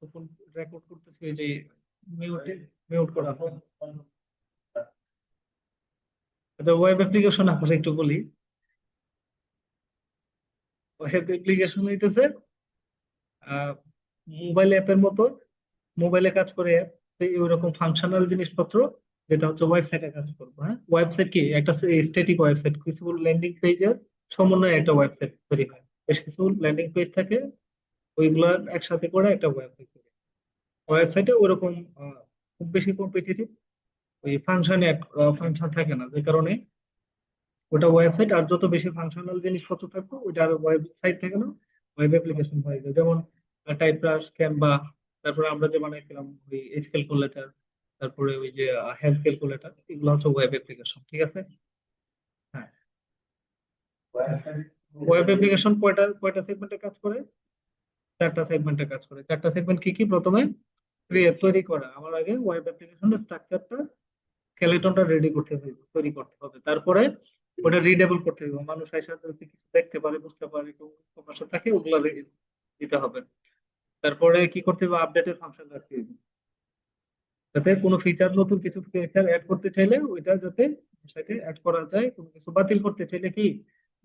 তখন রেকর্ড করতেছি এই যে মিউট মিউট করা আছে। আচ্ছা, ওয়েব অ্যাপ্লিকেশন আপনার একটু বলি। ওয়েব অ্যাপ্লিকেশন হইতেছে মোবাইল অ্যাপের মতো, মোবাইলে কাজ করে অ্যাপ, ওইরকম ফাংশনাল জিনিসপত্র যেটা হচ্ছে ওয়েবসাইটে কাজ করবো। হ্যাঁ, ওয়েবসাইট কি একটা স্ট্যাটিক ওয়েবসাইট, কিছু ল্যান্ডিং পেজের সমন্বয়ে একটা ওয়েবসাইট তৈরি হয়। বেশ কিছু ল্যান্ডিং পেজ থাকে, ওইগুলো একসাথে করে একটা ওয়েবসাইট তৈরি হয়। ওয়েবসাইটে ওরকম খুব বেশি কম্পিটিটিভ ওই ফাংশনে ফাংশন থাকে না, যে কারণে ওটা ওয়েবসাইট। আর যত বেশি ফাংশনাল জিনিসপত্র থাকবে ওইটা আর ওয়েবসাইট থেকে না, ওয়েব অ্যাপ্লিকেশন হয়ে যায়। যেমন টাইপরাস, ক্যানভা, তারপরে আমরা যে বানাইছিলাম ওই এজ ক্যালকুলেটর, তারপরে ওই যে হেলথ ক্যালকুলেটর, এগুলো হচ্ছে ওয়েব অ্যাপ্লিকেশন। ঠিক আছে? হ্যাঁ। ওয়েব অ্যাপ্লিকেশন কয়টা কয়টা সেগমেন্টে কাজ করে? চারটা সেগমেন্টে কাজ করে। চারটা সেগমেন্ট কি কি? প্রথমে ক্রিয়েট তৈরি করা, আমার আগে ওয়েব অ্যাপ্লিকেশনের স্ট্রাকচারটা, স্কেলেটনটা রেডি করতে হবে, তৈরি করতে হবে। তারপরে ওটা রিডেবল করতে হবে, মানুষ এসে যাতে কিছু দেখতে পারে, বুঝতে পারে, কোনো সমস্যা থাকে ওগুলা দিতে হবে। তারপরে কি করতে হবে? আপডেটের ফাংশন রাখতে হবে, যাতে কোনো ফিচার, নতুন কিছু ফিচার অ্যাড করতে চাইলে ওইটা যাতে সাথে অ্যাড করা যায়। কোনো কিছু বাতিল করতে চাইলে কি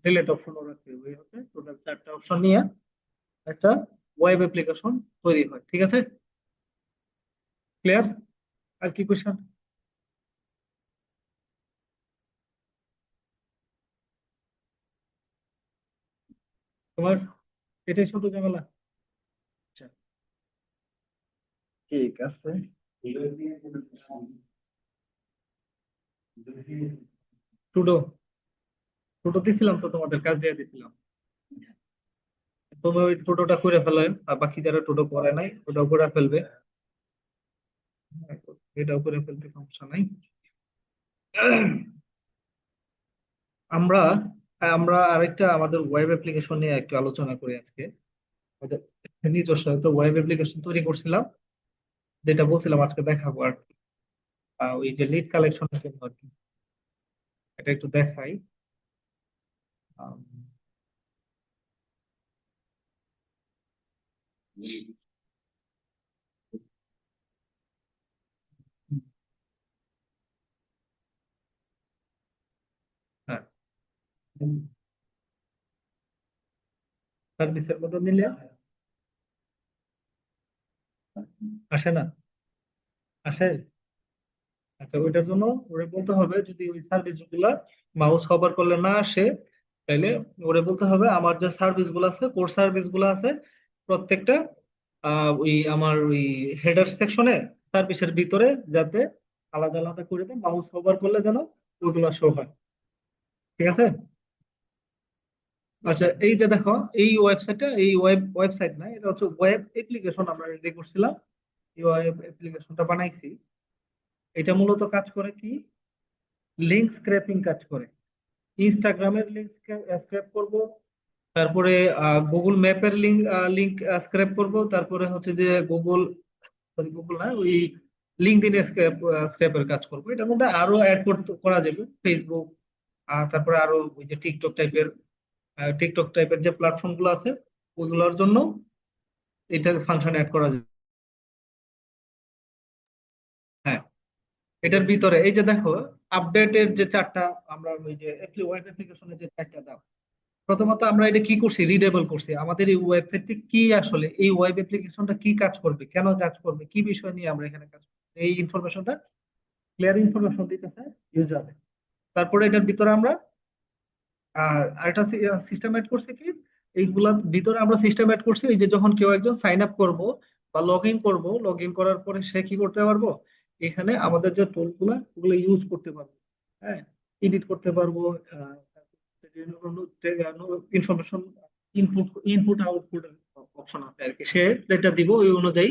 ডিলেট অপশনও রাখতে হবে। এই হচ্ছে টোটাল চারটা অপশন নিয়ে একটা ওয়েব অ্যাপ্লিকেশন তৈরি হয়। ঠিক আছে? ক্লিয়ার? আর কি কোশ্চেন? তোমার এটাই শুধু ঝামেলা? আচ্ছা, ঠিক আছে। টুডো, টুডো দিছিলাম তো, তোমাদের কাজ দিয়ে দিছিলাম। তুমি ওই টোটোটা করে ফেলো, আর বাকি যারা টোটো করে নাই ওটাও করে ফেলবে। এটাও করে ফেলতে সমস্যা নাই। আমরা আমরা আরেকটা আমাদের ওয়েব অ্যাপ্লিকেশন নিয়ে একটু আলোচনা করি আজকে। আমাদের নিজস্ব একটা ওয়েব অ্যাপ্লিকেশন তৈরি করছিলাম, যেটা বলছিলাম আজকে দেখাবো আর কি। ওই যে লিড কালেকশনের জন্য আর কি। এটা একটু দেখাই। আম, হ্যাঁ, সার্ভিসের মতো নিলে আসে না? আসে। আচ্ছা, ওইটার জন্য ওরে বলতে হবে, যদি ওই সার্ভিস গুলা মাউস হবার করলে না আসে, তাহলে ওরে বলতে হবে আমার যে সার্ভিস গুলো আছে, কোর সার্ভিস গুলো আছে, প্রত্যেকটা ওই আমার ওই হেডার সেকশনে সার্ভিসের ভিতরে যাতে আলাদা আলাদা করে দেয়, মাউস হবার করলে যেন ওইগুলা শো হয়। ঠিক আছে? আচ্ছা, এই যে দেখো, এই ওয়েবসাইটটা, এই ওয়েবসাইট না, এটা হচ্ছে ওয়েব অ্যাপ্লিকেশন আমরা রেডি করছিলাম। এই ওয়েব অ্যাপ্লিকেশনটা বানাইছি। এটা মূলত কাজ করে কি? লিঙ্ক স্ক্র্যাপিং কাজ করে। ইনস্টাগ্রামের লিঙ্ক স্ক্র্যাপ করব, তারপরে গুগল ম্যাপের লিঙ্ক লিঙ্ক স্ক্র্যাপ করব, তারপরে হচ্ছে যে গুগল, সরি গুগল না, ওই লিঙ্কডইন স্ক্র্যাপের কাজ করব। এটার মধ্যে আরো অ্যাড করা যাবে, ফেসবুক, তারপরে আরো ওই যে টিকটক টাইপের যে প্ল্যাটফর্ম গুলো আছে ওগুলোর জন্য এটা ফাংশন অ্যাড করা যাবে। হ্যাঁ, এটার ভিতরে এই যে দেখো, আপডেটের যে চারটা, আমরা ওই যে ওয়েব অ্যাপ্লিকেশনের যে চারটা ধাপ, প্রথমত আমরা এটা কি করছি? রিডেবল করছি আমাদের এই ওয়েবসাইটটি কি, আসলে এই ওয়েব অ্যাপ্লিকেশনটা কি কাজ করবে, কেন কাজ করবে, কি বিষয় নিয়ে আমরা এখানে কাজ করবো, এই ইনফরমেশনটা ক্লিয়ার ইনফরমেশন দিতেছে ইউজার। তারপরে এটার ভিতরে আমরা আরেকটা সিস্টেম এড করছি কি, এইগুলার ভিতরে আমরা সিস্টেম এড করছি এই যে যখন কেউ একজন সাইন আপ করবো বা লগ ইন করবো, লগ ইন করার পরে সে কি করতে পারবো? এখানে আমাদের যে টুল গুলা ওগুলো ইউজ করতে পারবো। হ্যাঁ, এডিট করতে পারবো, information input input output option আছে আর কি। সে যেটা দিব ওই অনুযায়ী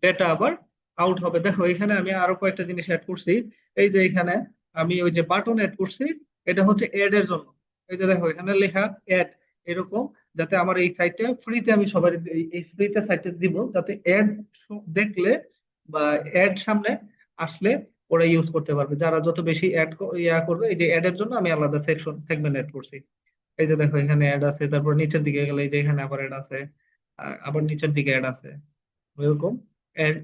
ডেটা আবার আউট হবে। দেখো এখানে আমি আরো কয়েকটা জিনিস অ্যাড করছি। এই যে এখানে আমি ওই যে বাটন অ্যাড করছি, এটা হচ্ছে এড এর জন্য। এই যে দেখো এখানে লেখা অ্যাড, এরকম, যাতে আমার এই সাইটে ফ্রিতে, আমি সবাই এই ফ্রিতে সাইটে দিব, যাতে অ্যাড দেখলে বা অ্যাড সামনে আসলে ওরা ইউজ করতে পারবে। যারা যত বেশি অ্যাড ইয়া করবে, এই যে অ্যাড এর জন্য আমি আলাদা সেকশন সেগমেন্ট অ্যাড করছি। এই যে দেখো এখানে অ্যাড আছে, তারপর নিচের দিকে গেলে এই যে এখানে আবার অ্যাড আছে, আবার নিচের দিকে অ্যাড আছে। এরকম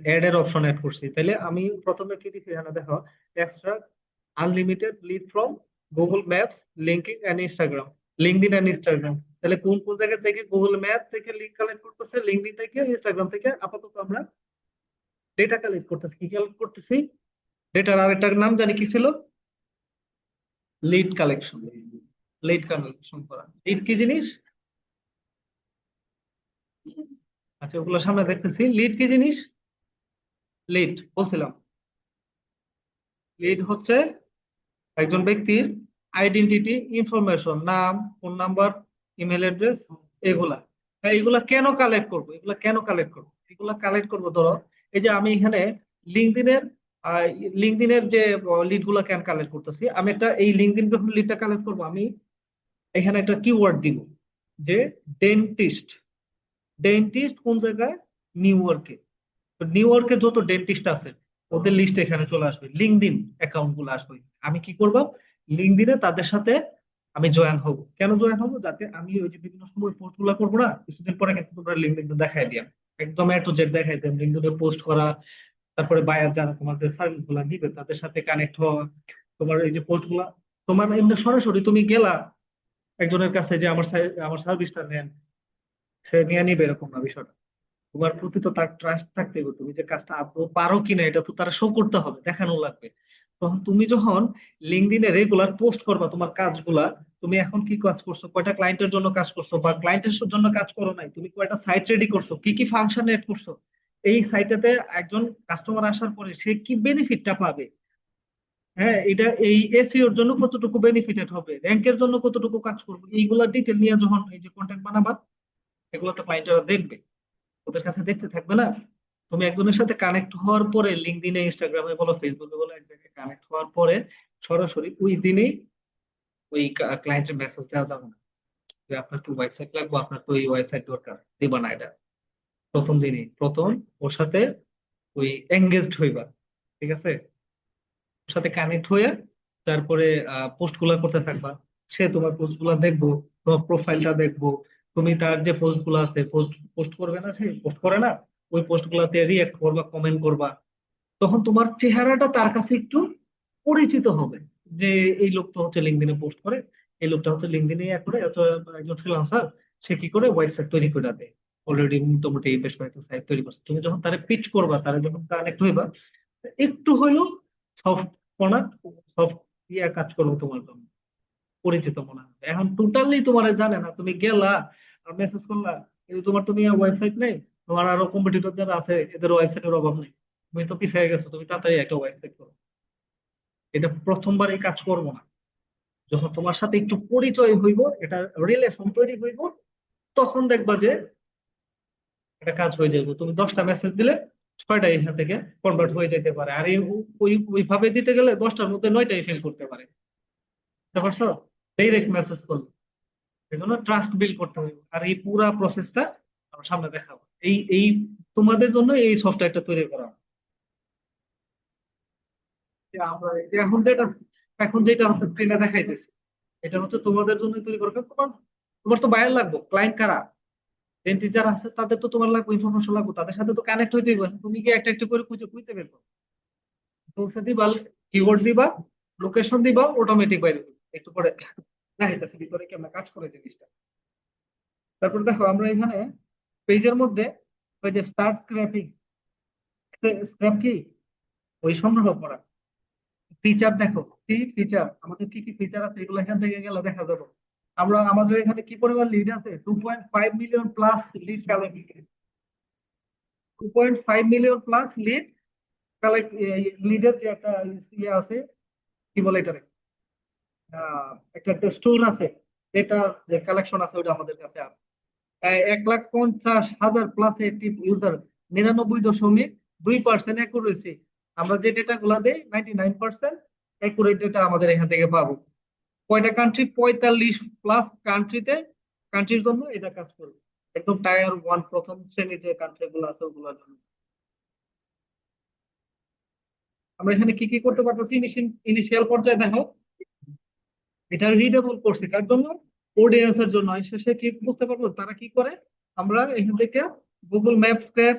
অ্যাড এর অপশন অ্যাড করছি, তাহলে আমি প্রথমে কি দিচ্ছি এখানে দেখো, extra unlimited lead from Google maps, linking and Instagram, LinkedIn and Instagram. তাহলে কোন কোন জায়গা থেকে গুগল ম্যাপ থেকে লিঙ্ক কালেক্ট করতেছে, লিঙ্কডইন থেকে, ইনস্টাগ্রাম থেকে আপাতত আমরা ডেটা কালেক্ট করতেছি। কি কালেক্ট করতেছি? ডেটার আরেকটার নাম জানি কি ছিল? Lead collection. লিড কালেকশন করা, লিড কি জিনিস? আচ্ছা, ওগুলো সামনে দেখতেছি। লিড কি জিনিস? লিড বলছিলাম, লিড হচ্ছে একজন ব্যক্তির আইডেন্টিটি ইনফরমেশন, নাম, ফোন নাম্বার, ইমেল অ্যাড্রেস, এগুলা। হ্যাঁ, এগুলা কেন কালেক্ট করবো? এগুলা কেন কালেক্ট করবো? এগুলা কালেক্ট করবো ধরো, এই যে আমি এখানে লিঙ্কডইনের লিঙ্কডইনের যে লিড গুলা কেন কালেক্ট করতেছি, আমি একটা এই লিঙ্কডইন যখন লিডটা কালেক্ট করবো, আমি এখানে একটা কিওয়ার্ড দিব যে ডেন্টিস্ট। ডেন্টিস্ট কোন জায়গায়? নিউ ইয়র্কে। তো নিউ ইয়র্কে যত ডেন্টিস্ট আছে ওদের লিস্ট এখানে চলে আসবে, লিঙ্কডইন অ্যাকাউন্ট গুলো আসবে। আমি কি করব? লিঙ্কডইনে তাদের সাথে আমি জয়েন হব। কেন জয়েন হব? যাতে আমি ওই যে বিভিন্ন সময় পোস্ট গুলা করবো না, কিছুদিন পরে কিন্তু তোমরা লিঙ্কডইন দেখাই দিলাম, একদম এ টু জেড দেখাই দিলাম লিঙ্কডইনে পোস্ট করা, তারপরে বায়ার যারা তোমাদের সার্ভিস গুলা নিবে তাদের সাথে কানেক্ট হওয়া, তোমার এই যে পোস্ট গুলা, তোমার এমনি সরাসরি তুমি গেলা একজনের কাছে যে আমার আমার সার্ভিসটা নেন, সে নিয়ে নিবে এরকম না বিষয়টা। তোমার প্রতি তো তার ট্রাস্ট থাকতে হবে, তুমি যে কাজটা আদৌ পারো কিনা এটা তো তারা শো করতে হবে, দেখানো লাগবে। তখন তুমি যখন লিঙ্কডইনে রেগুলার পোস্ট করবা তোমার কাজগুলা, তুমি এখন কি কাজ করছো, কয়টা ক্লায়েন্টের জন্য কাজ করছো, বা ক্লায়েন্টের জন্য কাজ করো নাই, তুমি কয়টা সাইট রেডি করছো, কি কি ফাংশন এড করছো, এই সাইটেতে একজন কাস্টমার আসার পরে সে কি বেনিফিটটা পাবে। হ্যাঁ, এটা এই এসইওর জন্য কতটুকু বেনিফিটেড হবে, র্যাঙ্কের জন্য কতটুকু কাজ করবে, এইগুলা ডিটেল নিয়ে যখন এই যে কন্টেন্ট বানাবা, এগুলো তো ক্লায়েন্টরা দেখবে, ওদের কাছে দেখতে থাকবে না। তুমি একজনের সাথে কানেক্ট হওয়ার পরে লিঙ্কডইনে, ইনস্টাগ্রামে বলো, ফেসবুকে বলো, এক জায়গায় কানেক্ট হওয়ার পরে সরাসরি ওই দিনেই ওই ক্লায়েন্টের মেসেজ দেওয়া যাবে না যে আপনার কি ওয়েবসাইট লাগবে, আপনার তো এই ওয়েবসাইট দরকার, দিবা না এটা। প্রথম দিনই প্রথম ওর সাথে ওই এঙ্গেজড হইবা, ঠিক আছে? ওর সাথে কানেক্ট হয়ে তারপরে পোস্ট গুলা করতে থাকবা। সে তোমার পোস্ট গুলা দেখবো, তোমার প্রোফাইলটা দেখবো, তুমি তার যে পোস্ট গুলো আছে, পোস্ট পোস্ট করবে না, সে পোস্ট করে না, ওই পোস্ট গুলাতে রিয়েক্ট করবা, কমেন্ট করবা। তখন তোমার চেহারাটা তার কাছে একটু পরিচিত হবে, যে এই লোক তো হচ্ছে লিঙ্কডইনে পোস্ট করে, এই লোকটা হচ্ছে লিঙ্কডইনে ইয়া করে, একজন ফ্রিল্যান্সার, সে কি করে ওয়েবসাইট তৈরি করে দেয়, অলরেডি মোটামুটি বেশ কয়েকটা সাইট তৈরি করছে। তুমি যখন তারে পিচ করবা, তারা যখন কানেক্ট হইবা, একটু হইলেও সফট কর্নার, সফট ইয়া কাজ করবে তোমার জন্য, পরিচিত মনে হবে। এখন টোটালি তোমার জানে না, তুমি গেলা আর মেসেজ করলা, কিন্তু তোমার তুমি ওয়েবসাইট নেই, তোমার আরো কম্পিটিটর যারা আছে এদের ওয়েবসাইটের অভাব নেই, তুমি তো পিছিয়ে গেছো, তুমি তাড়াতাড়ি একটা ওয়েবসাইট করো। এটা প্রথমবার এই কাজ করবো না, যখন তোমার সাথে একটু পরিচয় হইব, এটা রিলেশন তৈরি হইব, তখন দেখবা যে একটা কাজ হয়ে যাবে। তুমি 10টা মেসেজ দিলে 6টা এখান থেকে কনভার্ট হয়ে যেতে পারে, আর ওইভাবে দিতে গেলে 10টার মধ্যে 9টাই ফেল করতে পারে। বুঝতে পারছো? ডাইরেক্ট মেসেজ করবে, এই জন্য ট্রাস্ট বিল্ড করতে হবে, আর এই পুরা প্রসেসটা আমরা সামনে দেখাবো। এই এই তোমাদের জন্য এই সফটওয়্যারটা তৈরি করা। যে আমরা এই যে এখন যেটা হচ্ছে স্ক্রিনে দেখাইতেছি, এটা হচ্ছে তোমাদের জন্য তৈরি করা। তোমার তোমার তো বায়ার লাগবে, ক্লায়েন্ট কারা, ডেন্টিস্ট যারা আছে তাদের তো তোমার লাগবে, ইনফরমেশন লাগবে, তাদের সাথে তো কানেক্ট হইতে হবে। তুমি কি একটা একটা করে খুঁজে খুঁজতে বের করো, পৌঁছে দিবা, কিওয়ার্ড দিবা, লোকেশন দিবা, অটোমেটিক বাইরে দিবা। একটু পরে দেখাইতেছি ভিতরে কেমন কাজ করে জিনিসটা। তারপর দেখো আমরা এখানে পেজের মধ্যে ওই যে স্টার্ট স্ক্র্যাপিং, স্ক্র্যাপ কি? ওই সংগ্রহ করা ফিচার, দেখো কি ফিচার, আমাদের কি কি ফিচার আছে এগুলো এখান থেকে গেলে দেখা যাবে। আমরা আমাদের এখানে কি পরিমাণ লিড আছে, 2.5 million plus lead collect, 2.5 million plus lead collect. লিডের যে একটা ইয়ে আছে, কি বলে এটারে, একটা স্টোর আছে, এটা যে কালেকশন আছে ওটা আমাদের কাছে আছে। 1,50,000 প্লাস অ্যাক্টিভ ইউজার, 99.2% অ্যাকুরেসি। আমরা যে ডেটা গুলা দেই 99% অ্যাকুরেট ডেটা আমাদের এখান থেকে পাবো। কয়টা কান্ট্রি? 45 প্লাস কান্ট্রিতে, কান্ট্রির জন্য এটা কাজ করবে, একদম টায়ার 1 প্রথম শ্রেণীর যে কান্ট্রি গুলো আছে ওগুলোর জন্য। আমরা এখানে কি কি করতে পারতেছি, ইনিশিয়াল পর্যায়ে দেখো, এটা রিডেবল করছি কার জন্য? অডিয়েন্সের জন্য। শেষে কি বুঝতে পারবো তারা কি করে। আমরা এখান থেকে গুগল ম্যাপ স্ক্র্যাপ,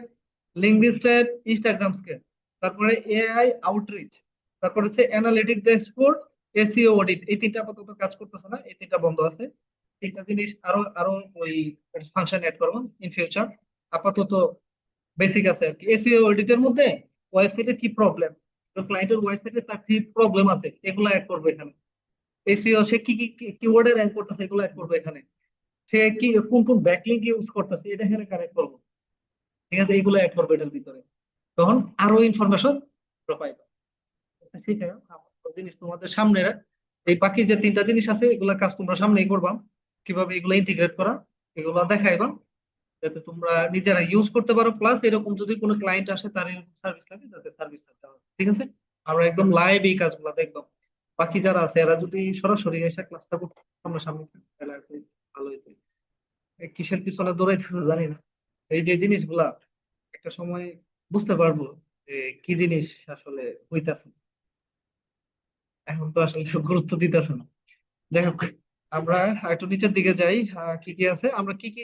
লিঙ্কডিস্টের ইনস্টাগ্রাম স্কেল, তারপরে এআই আউটরিচ, তারপরে হচ্ছে অ্যানালিটিক ড্যাশবোর্ড, এসইও অডিট। এই তিনটা আপাতত কাজ করতেছে না, এই তিনটা বন্ধ আছে। তিনটা জিনিস আরো আরো ওই ফাংশন অ্যাড করবো ইন ফিউচার। আপাতত বেসিক আছে আর কি। এসইও অডিটের মধ্যে ওয়েবসাইটের কি প্রবলেম, ক্লায়েন্টের ওয়েবসাইটে তার কি প্রবলেম আছে এগুলো অ্যাড করবো এখানে। এসইও সে কি কি কিওয়ার্ডে র্যাঙ্ক করতেছে এগুলো অ্যাড করবো এখানে। সে কি কোন কোন ব্যাকলিংক ইউজ করতেছে এটা এখানে কানেক্ট করবো। ঠিক আছে, এইগুলো অ্যাড করবো এটার ভিতরে। তখন আরো ইনফরমেশন প্রোভাইড। ঠিক আছে, আমার জিনিস তোমাদের সামনে এই বাকি যে তিনটা জিনিস আছে এগুলা কাজ তোমরা সামনেই করবা। কিভাবে এগুলো ইন্টিগ্রেট করা এগুলো দেখাইবা, যাতে তোমরা নিজেরা ইউজ করতে পারো। প্লাস এরকম যদি কোনো ক্লায়েন্ট আসে তার এরকম সার্ভিস লাগে যাতে সার্ভিস দেওয়া হয়। ঠিক আছে, আমরা একদম লাইভ এই কাজগুলো দেখবো। বাকি যারা আছে এরা যদি সরাসরি এসে ক্লাসটা করতে আমরা সামনে তাহলে আর কি ভালো হইতো। এই কিসের পিছনে দৌড়াইতে জানি না। এই যে জিনিসগুলা একটা সময় বুঝতে পারবো যে কি জিনিস আসলে হইতাছে। এখন তো আসলে কেউ গুরুত্ব দিতেছে না। যাই হোক, আমরা একটু নিচের দিকে যাই। কি কি আছে, আমরা কি কি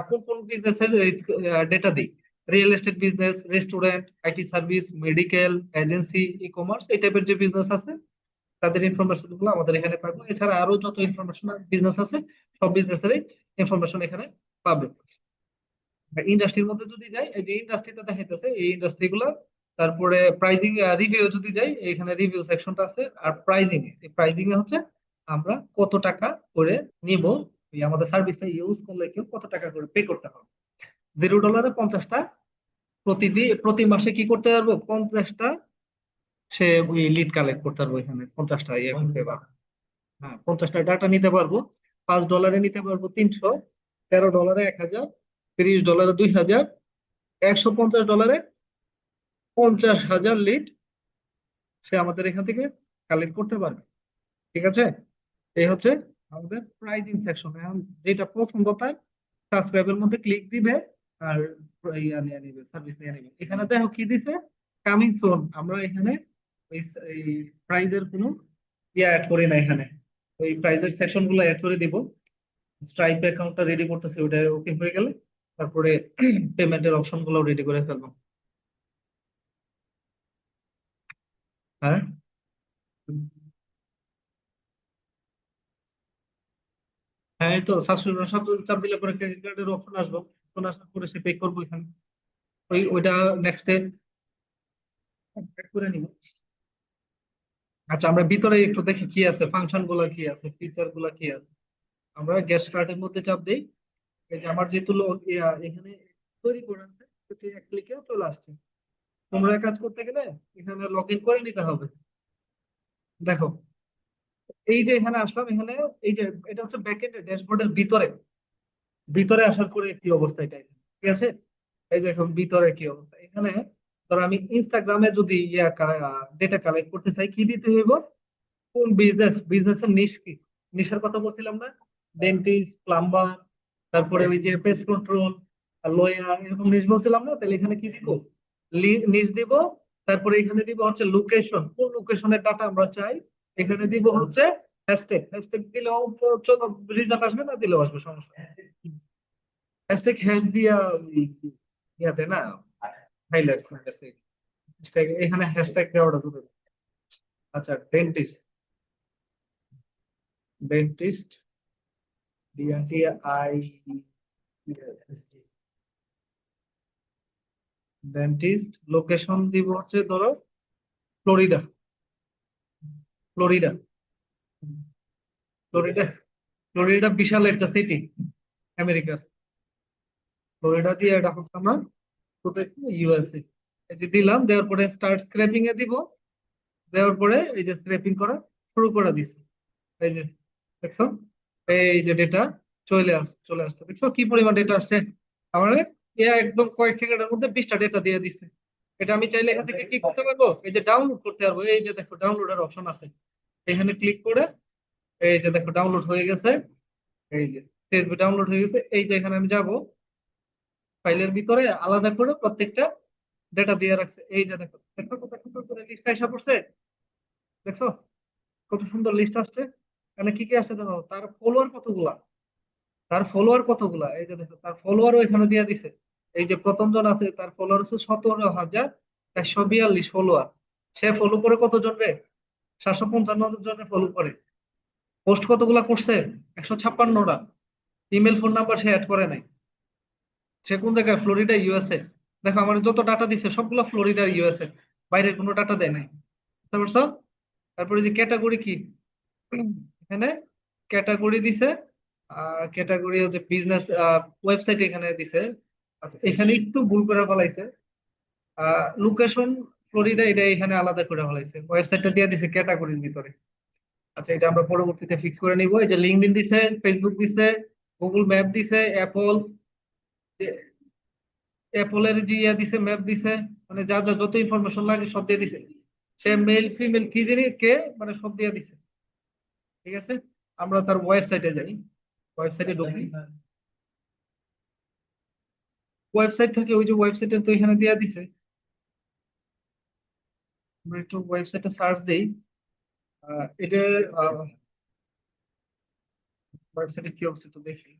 কোন কোন বিজনেসের ডেটা দিই। Real estate business, restaurant, IT service, medical, agency, e commerce, এই টাইপের যে বিজনেস আছে তাদের ইনফরমেশন গুলো আমাদের এখানে পাবো। এছাড়া আরো যত ইনফরমেশন বিজনেস আছে সব বিজনেসেরই ইনফরমেশন এখানে পাবে। ইন্ডাস্ট্রির মধ্যে যদি যাই, এই যে ইন্ডাস্ট্রিতে দেখাইতেছে এই ইন্ডাস্ট্রি গুলা। তারপরে প্রাইজিং রিভিউ যদি যাই, এখানে রিভিউ সেকশনটা আছে। আর প্রাইজিং, এই প্রাইজিং এ হচ্ছে আমরা কত টাকা করে নিব, এই আমাদের সার্ভিসটা ইউজ করলে কেউ কত টাকা করে পে করতে হবে। $0 50টা প্রতিদিন প্রতি মাসে কি করতে পারবো, 50টা সে ওই লিড কালেক্ট করতে পারবো। এখানে 50টা ইয়ে করতে পারবো। হ্যাঁ, 50টা ডাটা নিতে পারবো। $5 নিতে পারবো 300, $13 1000, $30 2000, $150 50,000 লিড সে আমাদের এখান থেকে কালেক্ট করতে পারবে। ঠিক আছে, এই হচ্ছে আমাদের প্রাইজিং সেকশন। এখন যেটা পছন্দ তার সাবস্ক্রাইবের মধ্যে ক্লিক দিবে আর ইয়া নিয়ে নিবে, সার্ভিস নিয়ে নিবে। এখানে দেখো কি দিছে, কামিং সুন। আমরা এখানে এই এই প্রাইজের কোনো ইয়া অ্যাড করি না এখানে। ওই প্রাইজের সেকশন গুলো অ্যাড করে দিব। স্ট্রাইপ অ্যাকাউন্টটা রেডি করতেছি, ওটা ওকে হয়ে গেলে তারপরে পেমেন্টের অপশন গুলো রেডি করে ফেলবো। হ্যাঁ, হ্যাঁ, এই তো সাবস্ক্রিপশন সব চাপ দিলে পরে ক্রেডিট কার্ডের অপশন আসবে। অপশন আসার পরে সে পে করবো এখানে। ওইটা নেক্সট ডে করে নিব। আচ্ছা, আমরা ভিতরে একটু দেখি কি আছে, ফাংশন গুলা কি আছে, ফিচার গুলা কি আছে। আমরা গেস্ট কার্ডের মধ্যে চাপ দিই। এই যে আমার যেহেতু এখানে তৈরি করে আছে, সেটি এক ক্লিকে চলে আসছে। তোমরা কাজ করতে গেলে এখানে লগ ইন করে নিতে হবে। দেখো, এই যে এখানে আসলাম, এখানে এই যে এটা হচ্ছে ব্যাকএন্ড ড্যাশবোর্ডের ভিতরে। ভিতরে আসার পরে কি অবস্থা এটা এখানে, ঠিক আছে। এই যে এখন ভিতরে কি অবস্থা এখানে। ধরো আমি ইনস্টাগ্রামে যদি ডেটা কালেক্ট করতে চাই, কি দিতে হইব, কোন বিজনেসের নিশ কি, নিশের কথা বলছিলাম না, ডেন্টিস্ট, প্লাম্বার, তারপরে ওই যে পেস্ট কন্ট্রোল, লয়ার, এরকম নিশ বলছিলাম না। তাহলে এখানে কি দিব, নিশ দিব। তারপরে এখানে দিব হচ্ছে লোকেশন, কোন লোকেশনের ডাটা আমরা চাই। এখানে দিব হচ্ছে হ্যাশট্যাগ, হ্যাশট্যাগ দিলেও রেজাল্ট আসবে, না দিলেও আসবে, সমস্যা নেই। হ্যাশট্যাগ হ্যাশ দিয়া ইয়াতে না হাইলাইট এখানে হ্যাশট্যাগ দেওয়াটা জরুরি। আচ্ছা, dentist, dentist, DNTI, dentist. Location দিব হচ্ছে ধরো ফ্লোরিডা, ফ্লোরিডা, ফ্লোরিডা। ফ্লোরিডা বিশাল একটা সিটি আমেরিকার। ফ্লোরিডা দিয়ে এটা হচ্ছে আমরা ইউএসএ। এই যে দিলাম, দেওয়ার পরে স্টার্ট স্ক্র্যাপিং এ দিব। দেওয়ার পরে এই যে স্ক্র্যাপিং করা শুরু করে দিছি। এই যে দেখছো, এই যে ডেটা চলে আসছে। দেখছো কি পরিমাণ ডেটা আসছে আমার। একদম কয়েক সেকেন্ডের মধ্যে 20টা ডেটা দিয়ে দিচ্ছে। এটা আমি চাইলে এখান থেকে কি করতে পারবো, এই যে ডাউনলোড করতে পারবো। এই যে দেখো ডাউনলোডের অপশন আছে, এখানে ক্লিক করে এই যে দেখো ডাউনলোড হয়ে গেছে। এই যে সিএসভি ডাউনলোড হয়ে গেছে। এই যে এখানে আমি যাব, ফাইলের ভিতরে আলাদা করে প্রত্যেকটা ডেটা দিয়ে রাখছে। এই যে দেখো, দেখো কত সুন্দর করে লিস্ট এসে পড়ছে। দেখছো কত সুন্দর লিস্ট আসছে। এখানে কি কি আসছে দেখো, তার ফলোয়ার কতগুলা, তার ফলোয়ার কতগুলা। এই যে দেখো তার ফলোয়ারও এখানে দিয়ে দিছে। এই যে প্রথম জন আছে তার ফলোয়ার হচ্ছে 17,142 ফলোয়ার। সে ফলো করে কতজন রে? 755 জনের ফলো করে। পোস্ট কতগুলা করছে? 156টা। ইমেল ফোন নাম্বার সে অ্যাড করে নাই। সে কোন জায়গায়? Florida, USA. দেখো আমার যত ডাটা দিছে সবগুলো ফ্লোরিডা, ইউএসএ। বাইরে কোনো ডাটা দেয় নাই। বুঝতে পারছো? তারপরে যে ক্যাটাগরি কি, এখানে ক্যাটাগরি দিছে। ক্যাটাগরি হচ্ছে বিজনেস। ওয়েবসাইট এখানে দিছে। আচ্ছা, এখানে একটু ভুল করে ফেলাইছে। লোকেশন ফ্লোরিডা, এটা এখানে আলাদা করে ফেলাইছে। ওয়েবসাইটটা দিয়ে দিছে ক্যাটাগরির ভিতরে। আচ্ছা, এটা আমরা পরবর্তীতে ফিক্স করে নিব। এই যে লিঙ্কডইন দিছে, ফেসবুক দিছে, গুগল ম্যাপ দিছে, অ্যাপলের যে ইয়া দিছে, ম্যাপ দিছে। মানে যা যা যত ইনফরমেশন লাগে সব দিয়ে দিছে। সে মেল ফিমেল কি জানি কে, মানে সব দিয়ে দিছে। ঠিক আছে, আমরা তার ওয়েবসাইটে যাই। ওয়েবসাইটে ঢুকি। ওয়েবসাইট থেকে ওই যে ওয়েবসাইটে তো এখানে দিয়ে দিছে। আমরা একটু ওয়েবসাইটে সার্চ দিই। এটা ওয়েবসাইটে কি অবস্থা তো দেখি।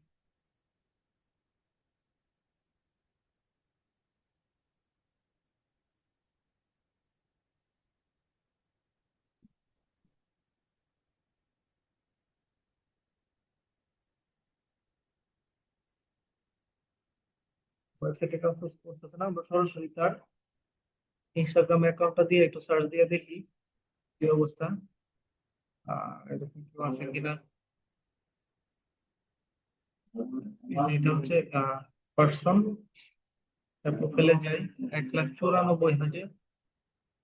ওয়েবসাইটে কাজ করতেছে না, আমরা সরাসরি তার ইনস্টাগ্রাম অ্যাকাউন্টটা দিয়ে একটু সার্চ দিয়ে দেখি কি অবস্থা। এরকম কেউ আছে কিনা। এই যে এটা হচ্ছে পার্সন, তার প্রোফাইলে যাই। 1,94,000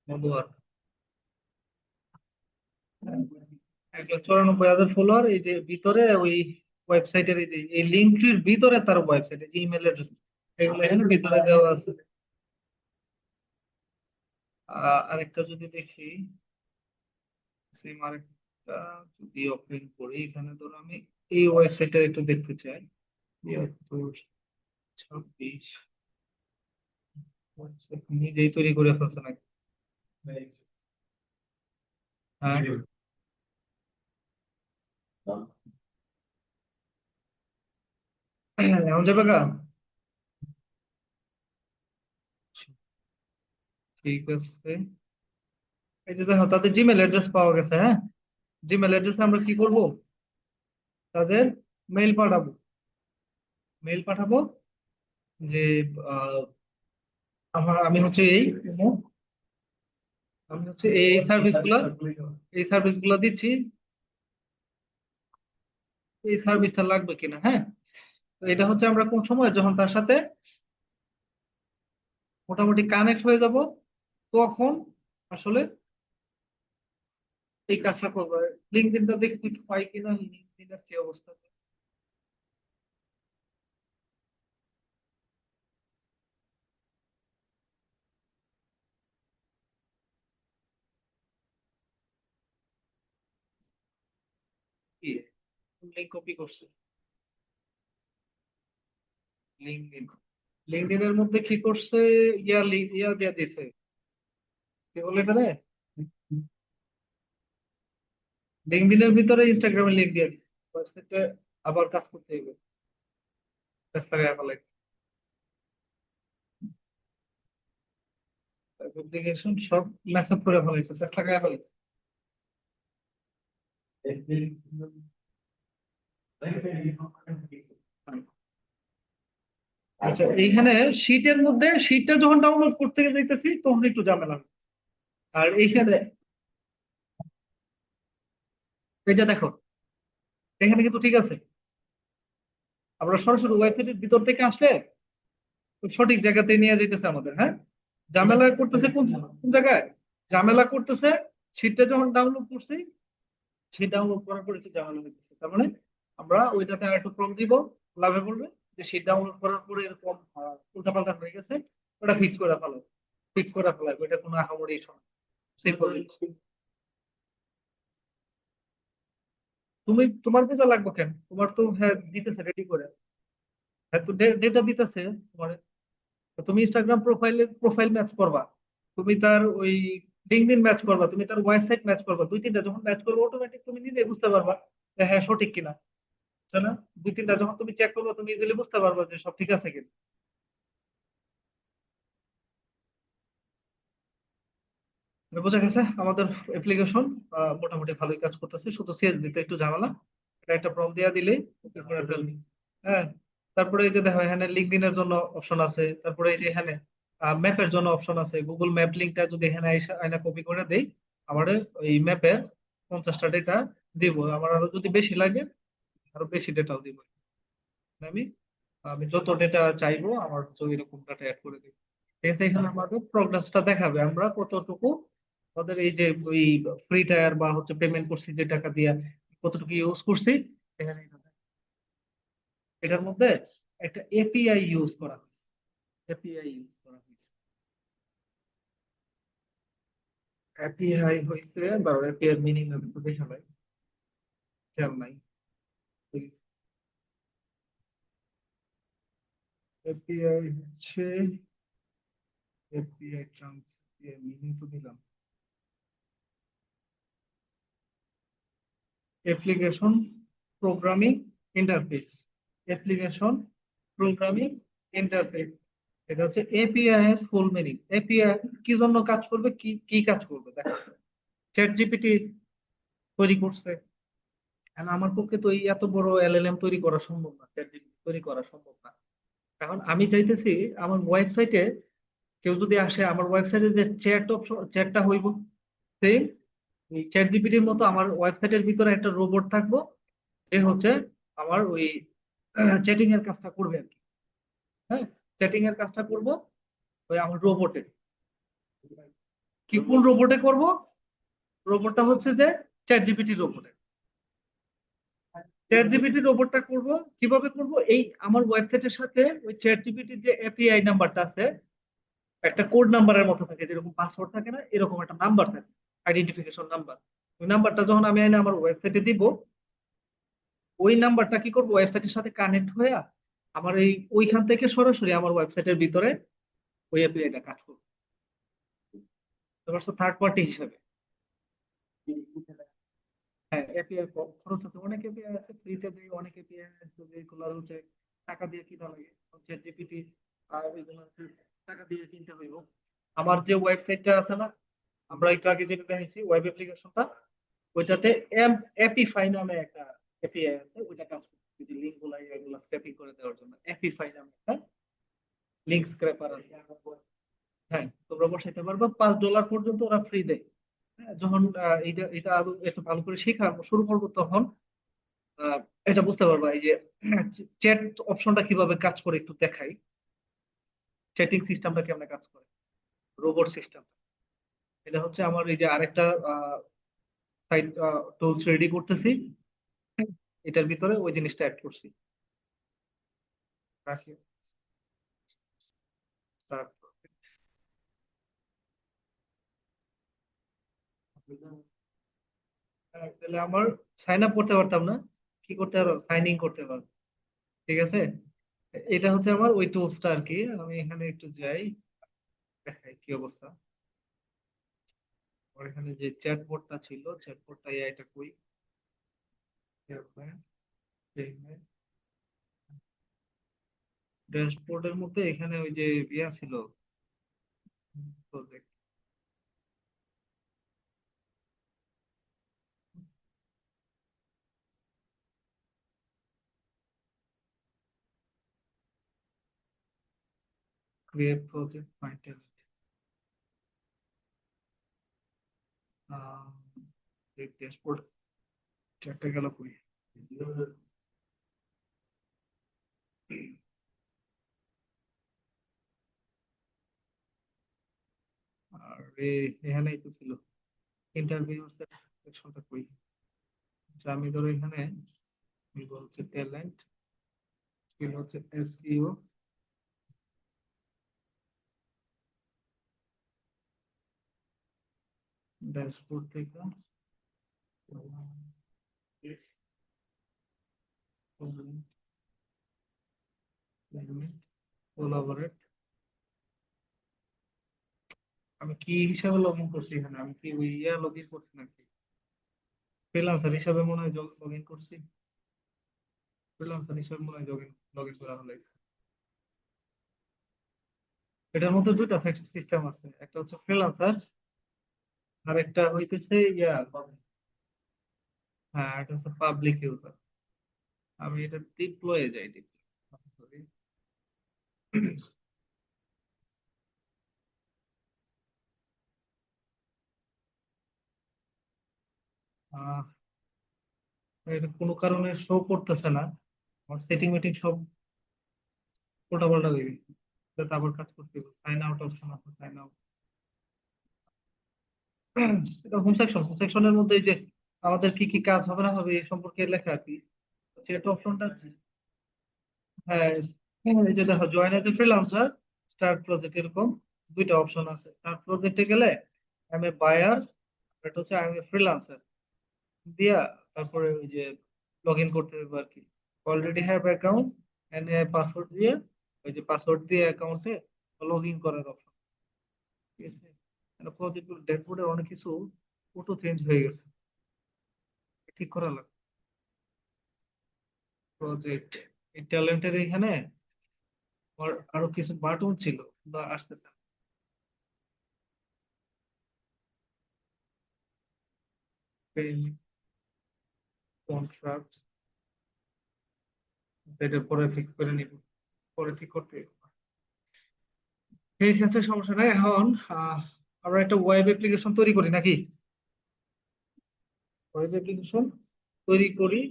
ফলোয়ার। 1,94,000 ফলোয়ার। এই যে ভিতরে ওই ওয়েবসাইটের এই যে এই লিঙ্কটির ভিতরে তার ওয়েবসাইটে যে ইমেল অ্যাড্রেস এগুলো এখানে ভিতরে দেওয়া আছে। আরেকটা যদি দেখি, সেম আরেকটা যদি ওপেন করি, এখানে ধরো আমি এই ওয়েবসাইটটা একটু দেখতে চাই। 76, 26 ওয়েবসাইট নিজেই তৈরি করে ফেলছে নাকি? হ্যাঁ, এমন যাবে গা। ঠিক আছে, এই যে দেখো তাদের জিমেল অ্যাড্রেস পাওয়া গেছে। হ্যাঁ, জিমেল অ্যাড্রেসে আমরা কি করব? তাদের মেইল পাঠাবো। মেইল পাঠাবো যে আহ, আমি হচ্ছে এই আমি হচ্ছে এই সার্ভিস গুলা দিচ্ছি। এই সার্ভিসটা লাগবে কিনা। হ্যাঁ, তো এটা হচ্ছে আমরা কোন সময় যখন তার সাথে মোটামুটি কানেক্ট হয়ে যাব, তখন আসলে এই কাজটা করবো। লিঙ্কডইনটা দেখি একটু পাই কিনা, লিঙ্কডইনের কি অবস্থা। কি লিঙ্ক কপি করছে? লিঙ্কডইন, লিঙ্কডইনের মধ্যে কি করছে? ইয়া দিয়ে দিছে। কি বলে এখানে? লিঙ্কডইনের ভিতরে ইনস্টাগ্রামের লিঙ্ক দিয়ে দিছে। ওয়েবসাইটে আবার কাজ করতে হবে। কাজ লাগায় ফেলে। অ্যাপ্লিকেশন সব মেস আপ করে ফেলাইছে, কাজ লাগায় ফেলাইছে। আচ্ছা, এইখানে শীটটা যখন ডাউনলোড করতে যাইতেছি তখন একটু ঝামেলা হয়। আর এইখানে এই যে দেখো, এখানে কিন্তু ঠিক আছে। আমরা সরাসরি ওয়েবসাইটের ভিতর থেকে আসলে সঠিক জায়গাতে নিয়ে যাইতেছে আমাদের। হ্যাঁ, ঝামেলা করতেছে কোন কোন জায়গায়? ঝামেলা করতেছে শীটটা যখন ডাউনলোড করছি, সেই ডাউনলোড করার পর একটু ঝামেলা হইতেছে। তার মানে আমরা ওইটাতে আর একটু কম দিব, লাভে পড়বে। যে শীট ডাউনলোড করার পরে এরকম উল্টাপাল্টা হয়ে গেছে, ওটা ফিক্স করে ফেলায় ওইটা কোনো আহামরি ইস্যু না। সিম্পল জিনিস। তোমার বোঝা লাগবে কেন? তোমার তো হ্যাঁ দিতেছে রেডি করে। হ্যাঁ, তো ডেটা দিতেছে তোমার। তো তুমি ইনস্টাগ্রাম প্রোফাইল ম্যাচ করবা, তুমি তার ওই লিঙ্কডইন ম্যাচ করবা, তুমি তার ওয়েবসাইট ম্যাচ করবা। দুই তিনটা যখন ম্যাচ করবে অটোমেটিক তুমি নিজেই বুঝতে পারবা যে হ্যাঁ সঠিক কিনা। তাই না? দুই তিনটা যখন তুমি চেক করবে তুমি ইজিলি বুঝতে পারবা যে সব ঠিক আছে কিনা। বোঝা গেছে আমাদের অ্যাপ্লিকেশন মোটামুটি ভালোই কাজ করতেছে, শুধু সিএসভি তে একটু ঝামেলা। এটা একটা প্রম্পট দেওয়া দিলেই ওকে করে ফেলবে। হ্যাঁ, তারপরে এই যে দেখো এখানে লিঙ্কডইনের জন্য অপশন আছে, তারপরে এই যে এখানে ম্যাপের জন্য অপশন আছে। গুগল ম্যাপ লিঙ্কটা যদি এখানে আইনা কপি করে দেই, আমার এই ম্যাপের 50টা ডেটা দিব। আমার আরো যদি বেশি লাগে আরো বেশি ডেটাও দিব। আমি আমি যত ডেটা চাইবো আমার হচ্ছে এরকম ডাটা অ্যাড করে দিই। ঠিক আছে, এখানে আমাদের প্রোগ্রেসটা দেখাবে আমরা কতটুকু আমাদের এই যে ওই ফ্রি টায়ার বা হচ্ছে পেমেন্ট করছি যে টাকা দিয়ে কতটুকু ইউজ করছি। এখানে এটা দেখাবে। এটার মধ্যে একটা এপিআই ইউজ করা হয়েছে। এপিআই ইউজ করা হয়েছে। এপিআই হয়েছে, ধরো এপিআই মিনিং একটু দেখে নাই, খেয়াল নাই। এপিআই হচ্ছে এপিআই ট্রান্স, মিনিং তো দিলাম। Application programming interface. Application programming interface, এটা হচ্ছে এপিআই এর ফুল মিনিং। এপিআই কি জন্য কাজ করবে, কি কি কাজ করবে দেখো। চ্যাট জিপিটি তৈরি করছে, এখন আমার পক্ষে তো এই এত বড় এলএলএম তৈরি করা সম্ভব না, চ্যাট জিপিটি তৈরি করা সম্ভব না। এখন আমি চাইতেছি আমার ওয়েবসাইটে কেউ যদি আসে, আমার ওয়েবসাইটে যে চ্যাট অপশন, চ্যাটটা হইব সেম এই চ্যাট জিপিটির মতো আমার ওয়েবসাইটের ভিতরে একটা রোবট থাকবো, যে হচ্ছে আমার ওই চ্যাটিং এর কাজটা করবে আর কি। হ্যাঁ, চ্যাটিং এর কাজটা করব ওই আমার রোবটে। কি কোন রোবটে করব? রোবটটা হচ্ছে যে চ্যাট জিপিটি রোবটে। চ্যাট জিপিটি রোবটটা করব। কিভাবে করব, এই আমার ওয়েবসাইটের সাথে ওই চ্যাট জিপিটির যে এপিআই নাম্বারটা আছে, একটা কোড নাম্বারের মতো থাকে, যেরকম পাসওয়ার্ড থাকে না, এরকম একটা নাম্বার থাকে, আইডেন্টিফিকেশন নাম্বার। ওই নাম্বারটা যখন আমি এনে আমার ওয়েবসাইটে দিব, ওই নাম্বারটা কি করবো, ওয়েবসাইটের সাথে কানেক্ট হয়ে আমার এই ওইখান থেকে সরাসরি আমার ওয়েবসাইটের ভিতরে ওই এপিআইটা কাজ করবে। বুঝতে থার্ড পার্টি হিসেবে। হ্যাঁ, এপিআই খরচ আছে, অনেক এপিআই আছে ফ্রিতে দেয়, অনেক এপিআই আছে যেগুলো হচ্ছে টাকা দিয়ে কিনা লাগে। চ্যাট জিপিটি আর এগুলো হচ্ছে টাকা দিয়ে কিনতে হইব। আমার যে ওয়েবসাইটটা আছে না, আমরা একটু আগে যেটা দেখেছি ওয়েব অ্যাপ্লিকেশনটা, ওইটাতে এপিফাই নামে একটা এপিআই আছে, ওইটা কাজ করছে যদি লিঙ্ক গুলো এগুলো স্ক্র্যাপিং করে দেওয়ার জন্য। এপিফাই নামে একটা লিঙ্ক স্ক্র্যাপার আছে। হ্যাঁ, তোমরা বসাইতে পারবা, $5 পর্যন্ত ওরা ফ্রি দেয়। হ্যাঁ, যখন এটা এটা আরো একটু ভালো করে শেখা শুরু করবো, তখন আহ, এটা বুঝতে পারবা। এই যে চ্যাট অপশনটা কিভাবে কাজ করে একটু দেখাই। চ্যাটিং সিস্টেমটা কেমন কাজ করে, রোবট সিস্টেম। এটা হচ্ছে আমার এই যে আরেকটা সাইট টুলস রেডি করতেছি, এটার ভিতরে ওই জিনিসটা অ্যাড করছি। রাখি। তাহলে আমার সাইন আপ করতে পারতাম না, কি করতে পারো, সাইন ইন করতে পারো। ঠিক আছে, এটা হচ্ছে আমার ওই টুলসটা আর কি। আমি এখানে একটু যাই, দেখাই কি অবস্থা। আর এখানে যে চ্যাটবোর্ডটা ছিল, চ্যাটবোর্ডটা এটা কই, ড্যাশবোর্ডের মধ্যে এখানে ওই যে ইয়া ছিল, project create project find, dashboard চ্যাটটা গেল কই। আর এখানেই তো ছিল ইন্টারভিউ সেকশনটা কই। আচ্ছা, আমি ধরো এখানে হচ্ছে ট্যালেন্ট, স্কিল হচ্ছে এসইও, ড্যাশবোর্ড থেকে কোলাবরেট। আমি কি হিসাবে লগ ইন করছি এখানে, আমি কি ওই ইয়া লগ ইন করছি নাকি, ফ্রিল্যান্সার হিসাবে মনে হয় লগ ইন করছি। ফ্রিল্যান্সার হিসাবে মনে হয় লগ ইন করা হলো। এটার মধ্যে দুইটা সিস্টেম আছে, একটা হচ্ছে ফ্রিল্যান্সার, আর একটা হইতেছে ইয়া, হ্যাঁ এটা হচ্ছে পাবলিক ইউজার। আমি এটা ডিপ্লয়ে যাই, ডিপ্লয়। এটা কোনো কারণে শো করতেছে না। আমার সেটিং মেটিং সব উল্টা পাল্টা হয়ে গেছে। এটা আবার কাজ করতে হবে, সাইন আউট অপশন আছে, সাইন আউট। এটা হোম সেকশন, হোম সেকশনের মধ্যে এই যে আমাদের কি কি কাজ হবে না হবে এই সম্পর্কে লেখা আর কি। চেট অপশনটা, হ্যাঁ হ্যাঁ, এই যে দেখো join as a freelancer, start project, এরকম দুইটা অপশন আছে। স্টার্ট প্রজেক্টে গেলে আই এম এ বায়ার, এটা হচ্ছে আই এম এ ফ্রিল্যান্সার দিয়া, তারপরে ওই যে লগ ইন করতে হবে আর কি। Already have account and password দিয়ে, ওই যে পাসওয়ার্ড দিয়ে অ্যাকাউন্টে লগ ইন করার অপশন। ঠিক আছে, প্রজেক্ট ড্যাশবোর্ডে অনেক কিছু অটো চেঞ্জ হয়ে গেছে, ঠিক করা লাগবে। প্রজেক্ট, এই ট্যালেন্টের এখানে আরো কিছু বাটন ছিল বা আসছে কন্ট্রাক্ট, এটা পরে ঠিক করে নিব, পরে ঠিক করতে হবে। ঠিক আছে, সমস্যা নাই। এখন আহ, আমরা একটা ওয়েব অ্যাপ্লিকেশন তৈরি করি নাকি? ওয়েব অ্যাপ্লিকেশন তৈরি করি।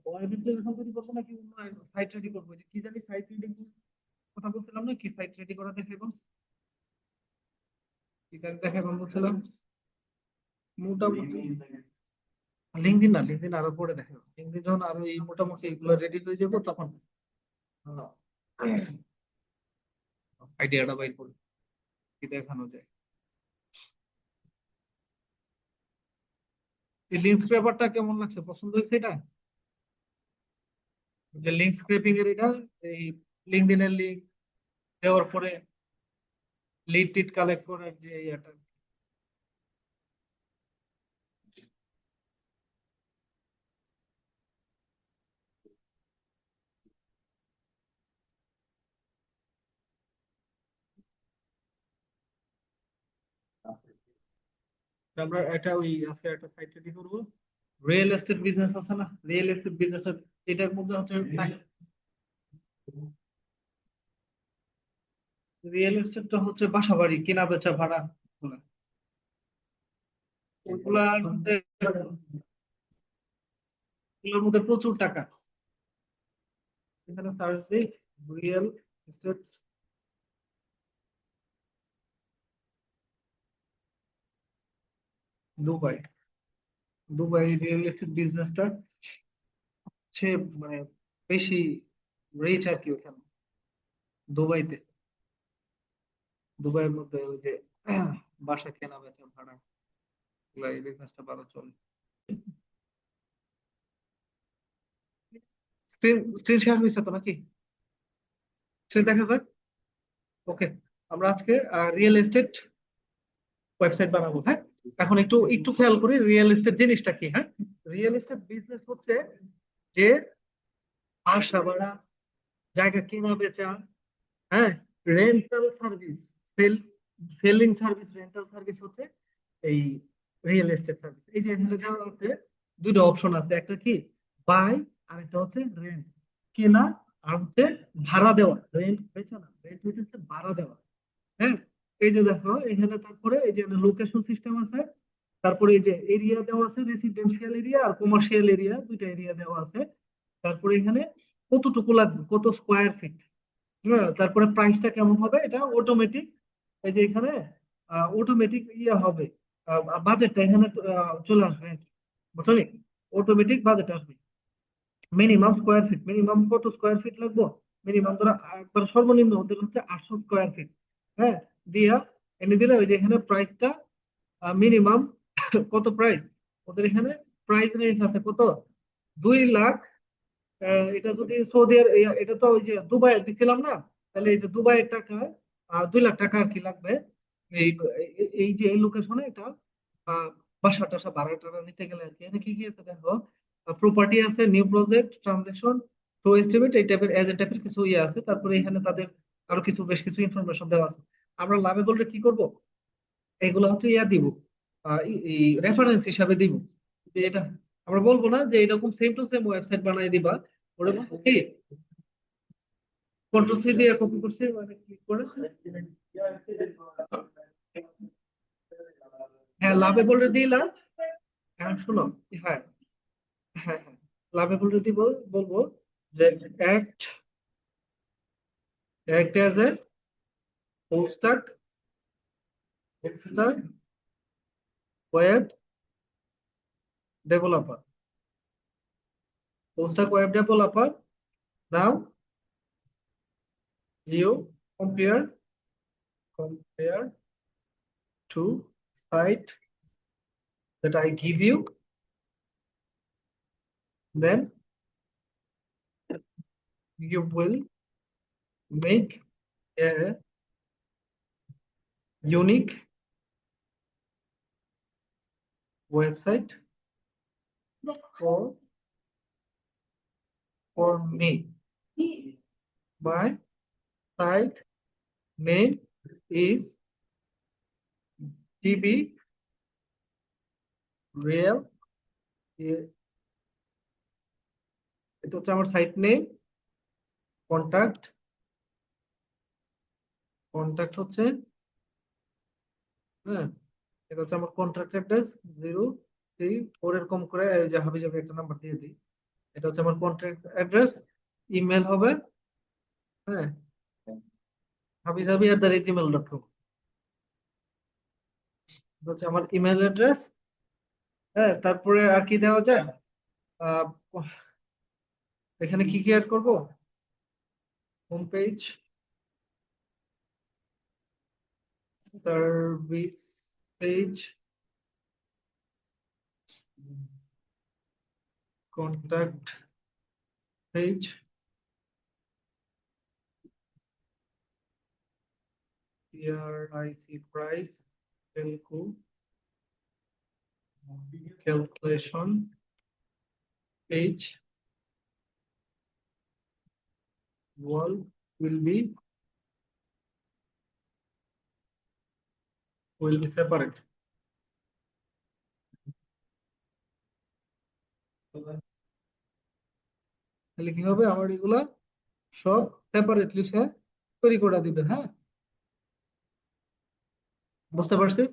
ওয়েব অ্যাপ্লিকেশন তৈরি করবো নাকি অন্য সাইট রেডি করবো? যে কি জানি সাইট রেডি কথা বলছিলাম না, কি সাইট রেডি করা দেখাবো, কি কাজ দেখাবো বলছিলাম? মোটামুটি লিঙ্কডিন না, লিঙ্কডিন আরো পরে দেখাবো। লিঙ্কডিন যখন আরো এই মোটামুটি এগুলো রেডি হয়ে যাবো তখন আইডিয়াটা বাইর করি, কি দেখানো যায়। এই লিঙ্ক স্ক্র্যাপারটা কেমন লাগছে, পছন্দ হয়েছে এটা? যে লিঙ্ক স্ক্র্যাপিং এর এটা, এই লিঙ্কডিনের লিঙ্ক দেওয়ার পরে লিড টিড কালেক্ট করার যে এটা। আমরা এটা ওই আজকে একটা সাইট রেডি করবো, রিয়েল এস্টেট বিজনেস আছে না, রিয়েল এস্টেট বিজনেস, এটার মধ্যে হচ্ছে রিয়েল এস্টেটটা হচ্ছে বাসা বাড়ি কেনা বেচা ভাড়া গুলা। ওগুলার মধ্যে, ওগুলোর মধ্যে প্রচুর টাকা। এখানে সার্চ দিই real estate, Dubai, Dubai real estate বিজনেসটা সে মানে বেশি রিচ আর কি ওখানে, দুবাইতে। দুবাইয়ের মধ্যে ওই যে বাসা কেনা বেচা ভাড়া, এগুলা এই বিজনেসটা ভালো চলে। স্ক্রিন স্ক্রিন শেয়ার হয়েছে তো নাকি? স্ক্রিন দেখা যাক। ওকে, আমরা আজকে রিয়েল এস্টেট ওয়েবসাইট বানাবো, হ্যাঁ। এখন একটু একটু খেয়াল করি রিয়েল এস্টেট জিনিসটা কি, হ্যাঁ। রিয়েল এস্টেট বিজনেস হচ্ছে যে বাসা ভাড়া, জায়গা কেনা বেচা, হ্যাঁ, rental service, sale selling service, rental service হচ্ছে এই রিয়েল এস্টেট সার্ভিস। এই যে এখানে দেওয়া হচ্ছে দুটো অপশন আছে, একটা কি বাই, আর একটা হচ্ছে রেন্ট, কেনা আর হচ্ছে ভাড়া দেওয়া। রেন্ট বেচা না, রেন্ট হচ্ছে ভাড়া দেওয়া, হ্যাঁ। এই যে দেখো এখানে, তারপরে এই যে লোকেশন সিস্টেম আছে, তারপরে এই যে এরিয়া দেওয়া আছে, রেসিডেন্সিয়াল এরিয়া আর কমার্শিয়াল এরিয়া, দুইটা এরিয়া দেওয়া আছে। তারপরে এখানে কতটুকু লাগবে, কত স্কোয়ার ফিট, হ্যাঁ। তারপরে প্রাইসটা কেমন হবে, এটা অটোমেটিক, এই যে এখানে অটোমেটিক ইয়ে হবে, বাজেটটা এখানে চলে আসবে আর কি, বুঝলি? অটোমেটিক বাজেট আসবে। মিনিমাম স্কোয়ার ফিট, মিনিমাম কত স্কোয়ার ফিট লাগবে, মিনিমাম ধরো একবার সর্বনিম্ন ওদের হচ্ছে 800 স্কোয়ার ফিট, হ্যাঁ। দিয়া এনে দিলে ওই যে এখানে প্রাইসটা মিনিমাম কত প্রাইস ওদের এখানে, প্রাইস রেঞ্জ আছে কত, 2 লাখ। এটা যদি সৌদি এটা তো ওই যে দুবাই দিছিলাম না, তাহলে এই যে দুবাইয়ের টাকা 2 লাখ টাকা আর কি লাগবে। এই এই যে এই লোকেশনে এটা আহ, বাসা টাসা ভাড়া টাড়া নিতে গেলে আর কি। এখানে কি কি আছে দেখো, প্রপার্টি আছে, নিউ প্রজেক্ট, ট্রানজাকশন, টো এস্টিমেট, এই টাইপের এজেন্ট টাইপের কিছু ইয়ে আছে। তারপরে এখানে তাদের আরো কিছু বেশ কিছু ইনফরমেশন দেওয়া আছে। আমরা লাভে বলতে কি করব, এগুলো হচ্ছে ইয়া দিব, এই রেফারেন্স হিসাবে দিব, যে এটা আমরা বলবো না যে এরকম সেম টু সেম ওয়েবসাইট বানাই দিবা, ওটা বলবো কি কন্ট্রোল সি দিয়ে কপি করছি মানে ক্লিক করে, হ্যাঁ লাভেবল দিলাম। এখন শোনো, হ্যাঁ হ্যাঁ হ্যাঁ, লাভেবল দিব, বলবো যে act act as a full stack web developer, full stack web developer. Now you compare to site that I give you, then you will make a unique website for me. My site name is GB Real. এটা হচ্ছে আমার site name. Contact contact হচ্ছে, হ্যাঁ এটা হচ্ছে আমার contact address 034, এরকম করে এই যে হাবি যাবে একটা নাম্বার দিয়ে দিই। এটা হচ্ছে আমার কন্ট্যাক্ট অ্যাড্রেস। ইমেল হবে, হ্যাঁ habizabi@gmail.com, হচ্ছে আমার ইমেল অ্যাড্রেস। হ্যাঁ তারপরে আর কি দেওয়া যায়, আহ, এখানে কি কি অ্যাড করবো, home page, service page, contact page, PRIC price, telco, calculation page, wall will be separate. তাহলে কি হবে, আমার এগুলা সব সেপারেটলি সে তৈরি করে দিবে। হ্যাঁ বুঝতে পারছি।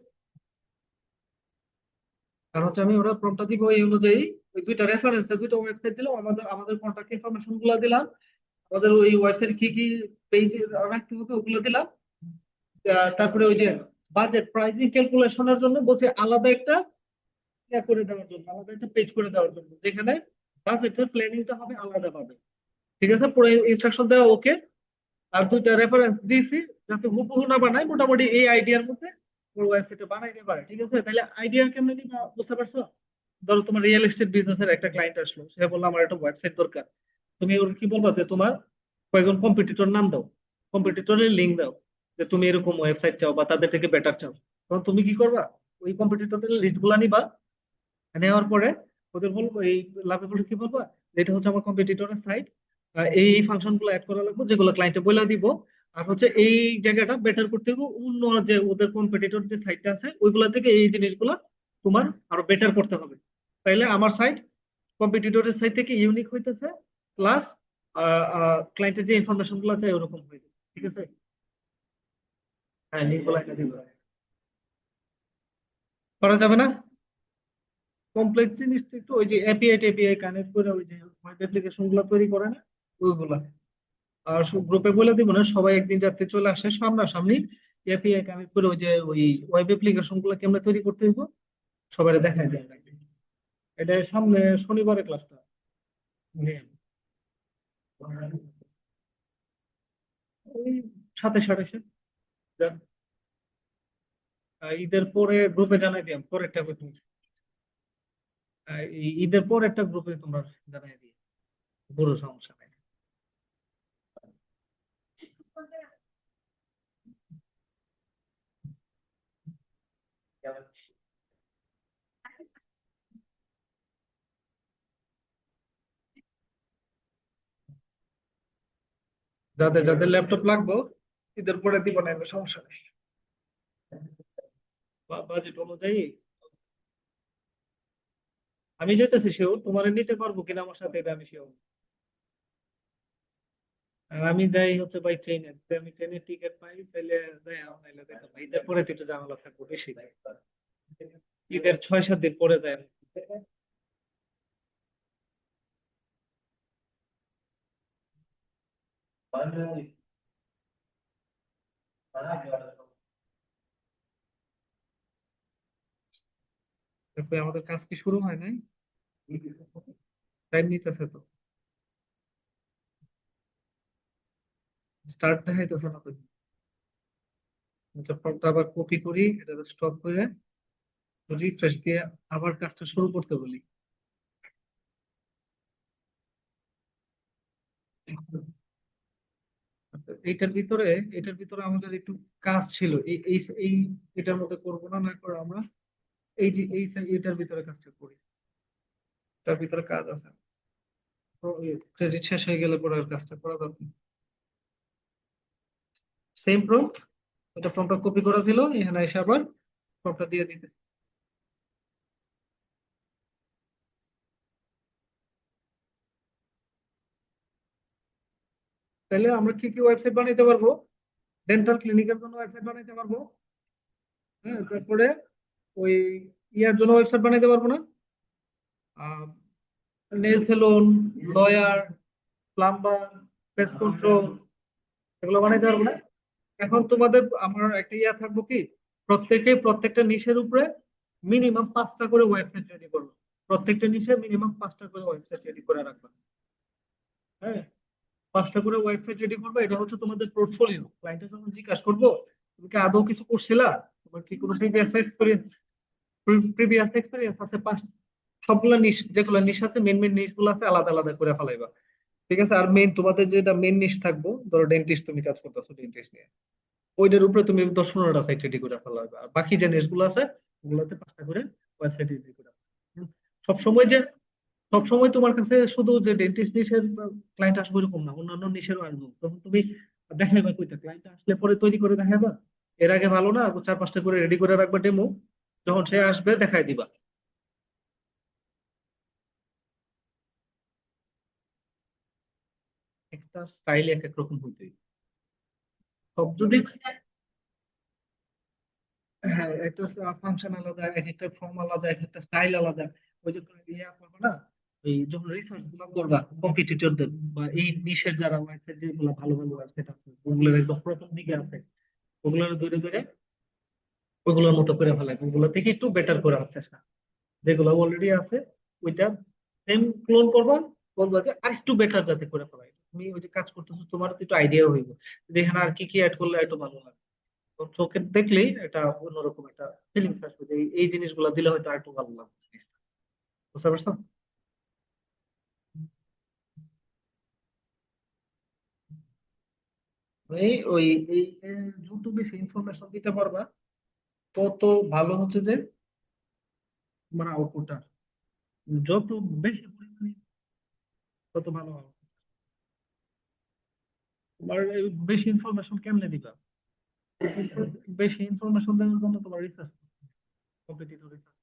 আর হচ্ছে আমি ওরা প্রম্পটটা দিব এই অনুযায়ী, ওই দুইটা রেফারেন্স, দুইটা ওয়েবসাইট দিলাম, আমাদের আমাদের কন্টাক্ট ইনফরমেশন গুলো দিলাম, আমাদের ওই ওয়েবসাইট কি কি পেজ রাখতে হবে ওগুলো দিলাম। তারপরে ওই যে বাজেট প্রাইসিং ক্যালকুলেশনের জন্য বলছে আলাদা একটা ইয়া করে দেওয়ার জন্য, আলাদা একটা পেজ করে দেওয়ার জন্য, যেখানে বাজেটের প্ল্যানিংটা হবে আলাদা ভাবে। ঠিক আছে, পুরো ইনস্ট্রাকশন দেওয়া ওকে। আর দুইটা রেফারেন্স দিয়েছি, যাতে হুবহু না বানায়, মোটামুটি এই আইডিয়ার মধ্যে ওর ওয়েবসাইটে বানাইতে পারে। ঠিক আছে, তাহলে আইডিয়া কেমনে নিবা বুঝতে পারছো। ধরো তোমার রিয়েল এস্টেট বিজনেসের একটা ক্লায়েন্ট আসলো, সে বললো আমার একটা ওয়েবসাইট দরকার, তুমি ওর কি বলবা যে তোমার কয়েকজন কম্পিটিটর নাম দাও, কম্পিটিটরের লিঙ্ক দাও, যে তুমি এরকম ওয়েবসাইট চাও বা তাদের থেকে বেটার চাও। তখন তুমি কি করবা, ওই কম্পিটিটরের লিস্ট গুলা নিবা, নেওয়ার পরে ওদের বলবো, এই লাভে বলে কি বলবো, এটা হচ্ছে আমার কম্পিটিটরের সাইট, এই ফাংশন গুলো অ্যাড করা লাগবে যেগুলো ক্লায়েন্টে বলে দিব। আর হচ্ছে এই জায়গাটা বেটার করতে হবে, অন্য যে ওদের কম্পিটিটর যে সাইটটা আছে ওইগুলা থেকে এই জিনিসগুলো তোমার আরো বেটার করতে হবে। তাইলে আমার সাইট কম্পিটিটরের সাইট থেকে ইউনিক হইতেছে, প্লাস ক্লায়েন্টের যে ইনফরমেশন গুলো আছে ওরকম হয়ে যাবে। ঠিক আছে, হ্যাঁ লিঙ্ক গুলো একটা দিব, করা যাবে না। কমপ্লেক্স জিনিস তো একটু ওই যে এপিআই টেপিআই কানেক্ট করে ওই যে ওয়েব অ্যাপ্লিকেশন গুলো তৈরি করে না, ওইগুলা। আর গ্রুপে বলে দিব না, সবাই একদিন যাতে চলে আসে সামনাসামনি, এপিআই কানেক্ট করে ওই যে ওই ওয়েব অ্যাপ্লিকেশন গুলো কেমনে তৈরি করতে হইব সবাই দেখাই দেয়। এটা সামনে শনিবারে ক্লাসটা নিয়ে, ওই 27-28-এ। যাক, ঈদের পরে গ্রুপে জানাই দিলাম, পরেরটা তুমি এই ঈদের পর একটা গ্রুপে তোমরা জানাই দিই, বড় সমস্যা নাই। যাদের যাদের ল্যাপটপ লাগবে ঈদের পরে দিব না, এবার সমস্যা নেই। বাজেট অনুযায়ী আমি যেতেছি শিওর, তোমার নিতে পারবো কিনা আমার সাথে এটা আমি শিওর। আর আমি যাই হচ্ছে ভাই ট্রেনে, আমি ট্রেনের টিকিট পাই তাহলে যাই, নাইলে দেখো ভাই, ঈদের পরে তো একটু ঝামেলা থাকবো বেশি। ঈদের 6-7 দিন পরে যায়। তারপরে আমাদের কাজ কি শুরু হয় নাই? টাইম নিতেছে তো, স্টার্ট দেখাইতেছে না তো। আচ্ছা, ফর্মটা আবার কপি করি, এটা স্টপ করে রিফ্রেশ দিয়ে আবার কাজটা শুরু করতে বলি। আচ্ছা, এটার ভিতরে আমাদের একটু কাজ ছিল, এই এই এই এটার মধ্যে করবো না, না করে আমরা এই যে এটার ভিতরে কাজটা করি। তার ভিতরে কাজ আছে, তো ক্রেডিট শেষ হয়ে গেলে পরে আর কাজটা করা দরকার। সেম প্রম্পট, ওটা ফর্মটা কপি করা ছিল, এখানে এসে আবার ফর্মটা দিয়ে দিতে। তাহলে আমরা কি কি ওয়েবসাইট বানাইতে পারবো? ডেন্টাল ক্লিনিকের জন্য ওয়েবসাইট বানাইতে পারবো। হ্যাঁ, তারপরে ওই ইয়ার জন্য ওয়েবসাইট বানাইতে পারবো না? Nail salon, lawyer, plumber, pest control, এগুলো বানাইতে পারবো না? এখন তোমাদের আমার একটা ইয়া থাকবো কি, প্রত্যেকটা নিশের উপরে মিনিমাম 5টা করে ওয়েবসাইট রেডি করবো। প্রত্যেকটা নিশে মিনিমাম 5টা করে ওয়েবসাইট রেডি করে রাখবা। হ্যাঁ, 5টা করে ওয়েবসাইট রেডি করবে, এটা হচ্ছে তোমাদের পোর্টফোলিও। ক্লায়েন্টের যখন জিজ্ঞাসা করবো তুমি কি আদৌ কিছু করছিলা, তোমার কি কোনো প্রিভিয়াস এক্সপিরিয়েন্স আছে, সবগুলা নিশ, যেগুলো নিশ আছে, মেন মেন নিশ গুলো আছে, আলাদা আলাদা করে ফেলাইবা। ঠিক আছে? আর মেন তোমাদের যেটা মেন নিশ থাকবো, ধরো ডেন্টিস্ট, তুমি কাজ করতেছো ডেন্টিস্ট নিয়ে, ওইটার উপরে তুমি 10-15টা সাইট রেডি করে ফেলাইবা। আর বাকি যে নিশ গুলো আছে ওগুলোতে 5টা করে ওয়েবসাইট রেডি করে ফেলাইবা। সবসময় যে সবসময় তোমার কাছে শুধু যে ডেন্টিস্ট নিশের ক্লায়েন্ট আসবে এরকম না, অন্যান্য নিশেরও আসবে। তখন তুমি দেখাইবা কইটা, ক্লায়েন্ট আসলে পরে তৈরি করে দেখাইবা। এর আগে ভালো না 4-5টা করে রেডি করে রাখবা ডেমো, যখন সে আসবে দেখাই দিবা। একটা স্টাইল এক এক রকম হইতে হবে। সব যদি, হ্যাঁ, একটা ফাংশন আলাদা, এক একটা ফর্ম আলাদা, এক একটা স্টাইল আলাদা। ওই যে তুমি ইয়া করবে না, এই যখন রিসার্চ গুলো করবা কম্পিটিটরদের বা এই নিশের যারা ওয়েবসাইট, যেগুলো ভালো ভালো ওয়েবসাইট আছে, গুগলের একদম প্রথম দিকে আছে, ওগুলো ধরে ধরে ওগুলোর মতো করে ফেলাই, ওগুলো থেকে একটু বেটার করে আসছে চেষ্টা। যেগুলো অলরেডি আছে ওইটা সেম ক্লোন করবা, বলবা যে আর একটু বেটার যাতে করে ফেলাই। তুমি ওই যে কাজ করতেছো, তোমার তো একটু আইডিয়া হইব যে এখানে আর কি কি অ্যাড করলে একটু ভালো লাগে। তো চোখে দেখলেই এটা অন্যরকম একটা ফিলিংস আসবে যে এই জিনিসগুলো দিলে হয়তো আর একটু ভালো লাগবে জিনিসটা। বুঝতে পারছো? এই ওই এই যত বেশি ইনফরমেশন দিতে পারবা, তত ভালো হচ্ছে যে তোমার আউটপুটটা, যত বেশি পরিমাণে তত ভালো হবে। তোমার এই বেশি ইনফরমেশন কেমনে দিবা? বেশি ইনফরমেশন দেওয়ার জন্য তোমার রিসার্চ, কম্পিটিটিভ রিসার্চ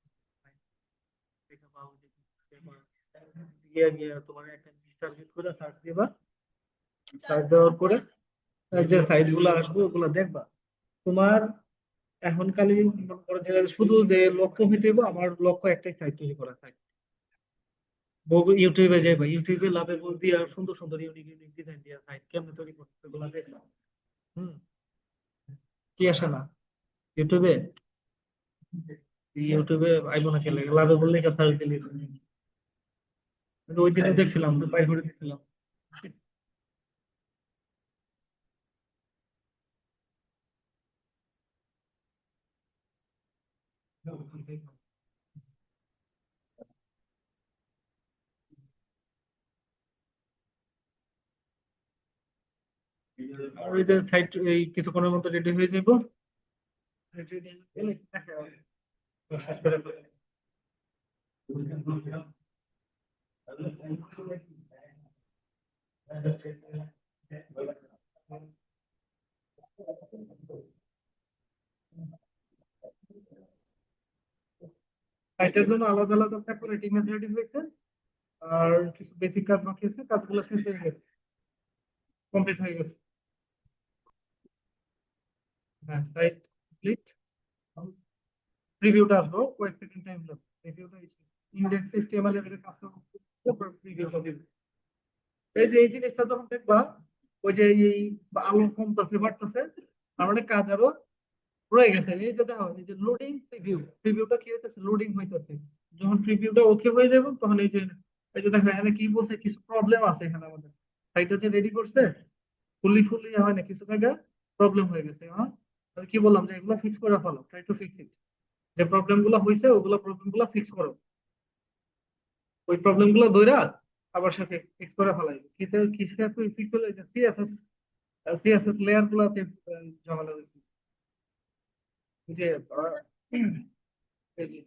গিয়ে গিয়ে তোমার একটা টার্গেট করে সার্চ দিবা। সার্চ দেওয়ার পরে যে সাইট গুলো আসবে ওগুলো দেখবা। তোমার এখন খালি মনে করো যে শুধু যে লক্ষ্য হইতে হইবো, আমার লক্ষ্য একটাই, সাইট তৈরি করা। সাইট ইউটিউবে যাইবা, ইউটিউবে লাভে বল দিয়ে আর সুন্দর সুন্দর ইউনিক ইউনিক ডিজাইন দিয়ে সাইট কেমনে তৈরি করতে ওগুলো দেখবা। হুম, কি আসে না ইউটিউবে? ইউটিউবে আইবো না খেলে লাভে বললে সার্চ দিলে, ওই দিনে দেখছিলাম তো বাইর করে দিছিলাম। আর ওই যে সাইট এই কিছুক্ষণের মধ্যে রেডি হয়ে যাবো। রেডি হলে দেখা হবে। শেষ করে ফেলো। সাইটের জন্য আলাদা আলাদা সেপারেট ইমেজ রেডি হয়েছে, আর কিছু বেসিক কাজ বাকি আছে, কাজগুলো শেষ হয়ে গেছে, কমপ্লিট হয়ে গেছে। হ্যাঁ, সাইট কমপ্লিট। প্রিভিউটা আসবো, কয়েক সেকেন্ড টাইম লাগবে প্রিভিউটা। ইন্ডেক্স এইচটিএমএল এর কাজ করবো, প্রিভিউটা দিবে। এই যে এই জিনিসটা যখন দেখবা, ওই যে এই আলো কমতেছে বাড়তেছে, তার মানে কাজ আরো রয়ে গেছে। এই যে দেখো, এই যে লোডিং প্রিভিউটা কি হইতেছে, লোডিং হইতেছে। যখন প্রিভিউটা ওকে হয়ে যাবে, তখন এই যে দেখো এখানে কি বলছে, কিছু প্রবলেম আছে এখানে আমাদের। সাইটটা যে রেডি করছে, ফুললি ফুললি হয় না, কিছু জায়গায় প্রবলেম হয়ে গেছে। হ্যাঁ, তাহলে কি বললাম, যে এগুলো ফিক্স করে ফেলো, ট্রাই টু ফিক্স ইট। যে প্রবলেম গুলো হয়েছে, ওগুলো প্রবলেম গুলো ফিক্স করো। ওই প্রবলেম গুলো ধইরা আবার সাথে ফিক্স করে ফেলাই। কিসে ফিক্স হলো, যে সিএসএস লেয়ার গুলাতে ঝামেলা হয়েছে। যে এই যে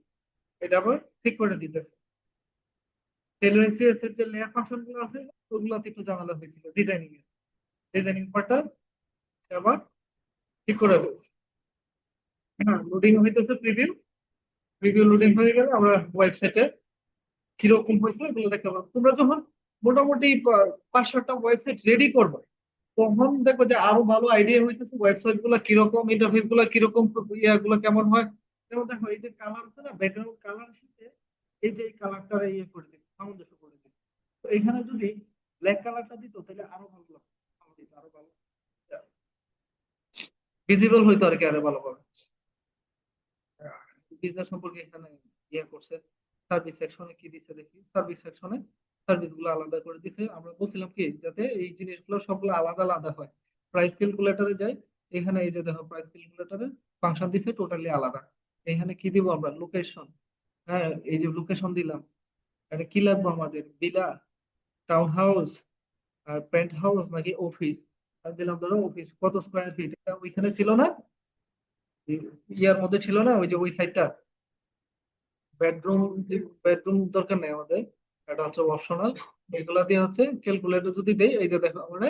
এটা আবার ঠিক করে দিতেছে। টেলর সিএসএস যে লেয়ার ফাংশন গুলো আছে, ওগুলাতে একটু ঝামেলা হয়েছিল ডিজাইনিং পার্টটা আবার ঠিক করে দিয়েছে। হ্যাঁ, লোডিং হইতেছে প্রিভিউ লোডিং হয়ে গেলে আমরা ওয়েবসাইটে কিরকম হয়েছে এগুলো দেখতে পাবো। তোমরা যখন মোটামুটি 5-7টা ওয়েবসাইট রেডি করবে, তখন দেখো যে আরো ভালো আইডিয়া হইতেছে ওয়েবসাইট গুলো কিরকম, ইন্টারফেস গুলো কিরকম, ইয়াগুলো কেমন হয়। যেমন দেখো, এই যে কালার আছে না, ব্যাকগ্রাউন্ড কালার সাথে এই যে কালারটা ইয়ে করে দিই, সামঞ্জস্য করে দিই। তো এখানে যদি ব্ল্যাক কালারটা দিত, তাহলে আরো ভালো লাগতো, ভালো দিত, আরো ভালো ভিজিবল হইতো আর কি, আরো ভালোভাবে বিজনেস সম্পর্কে এখানে ইয়ে করছে। সার্ভিস সেকশনে কি দিচ্ছে দেখি, সার্ভিস সেকশনে সার্ভিস গুলো আলাদা করে দিছে। আমরা বলছিলাম কি, যাতে এই জিনিসগুলো সবগুলো আলাদা আলাদা হয়। প্রাইস ক্যালকুলেটরে যাই, এখানে এই যে দেখো প্রাইস ক্যালকুলেটরে ফাংশন দিছে টোটালি আলাদা। এখানে কি দিব আমরা, লোকেশন। হ্যাঁ, এই যে লোকেশন দিলাম। এটা কি লাগবে আমাদের, বিলা, টাউন হাউস, আর পেন্ট হাউস নাকি অফিস। আর দিলাম ধরো অফিস, কত স্কোয়ার ফিট, এটা ওইখানে ছিল না, ইয়ার মধ্যে ছিল না, ওই যে ওই সাইডটা বেডরুম। বেডরুম দরকার নেই আমাদের, এটা হচ্ছে অপশনাল। এগুলা দিয়ে হচ্ছে ক্যালকুলেটর যদি দেই, এই যে দেখো মানে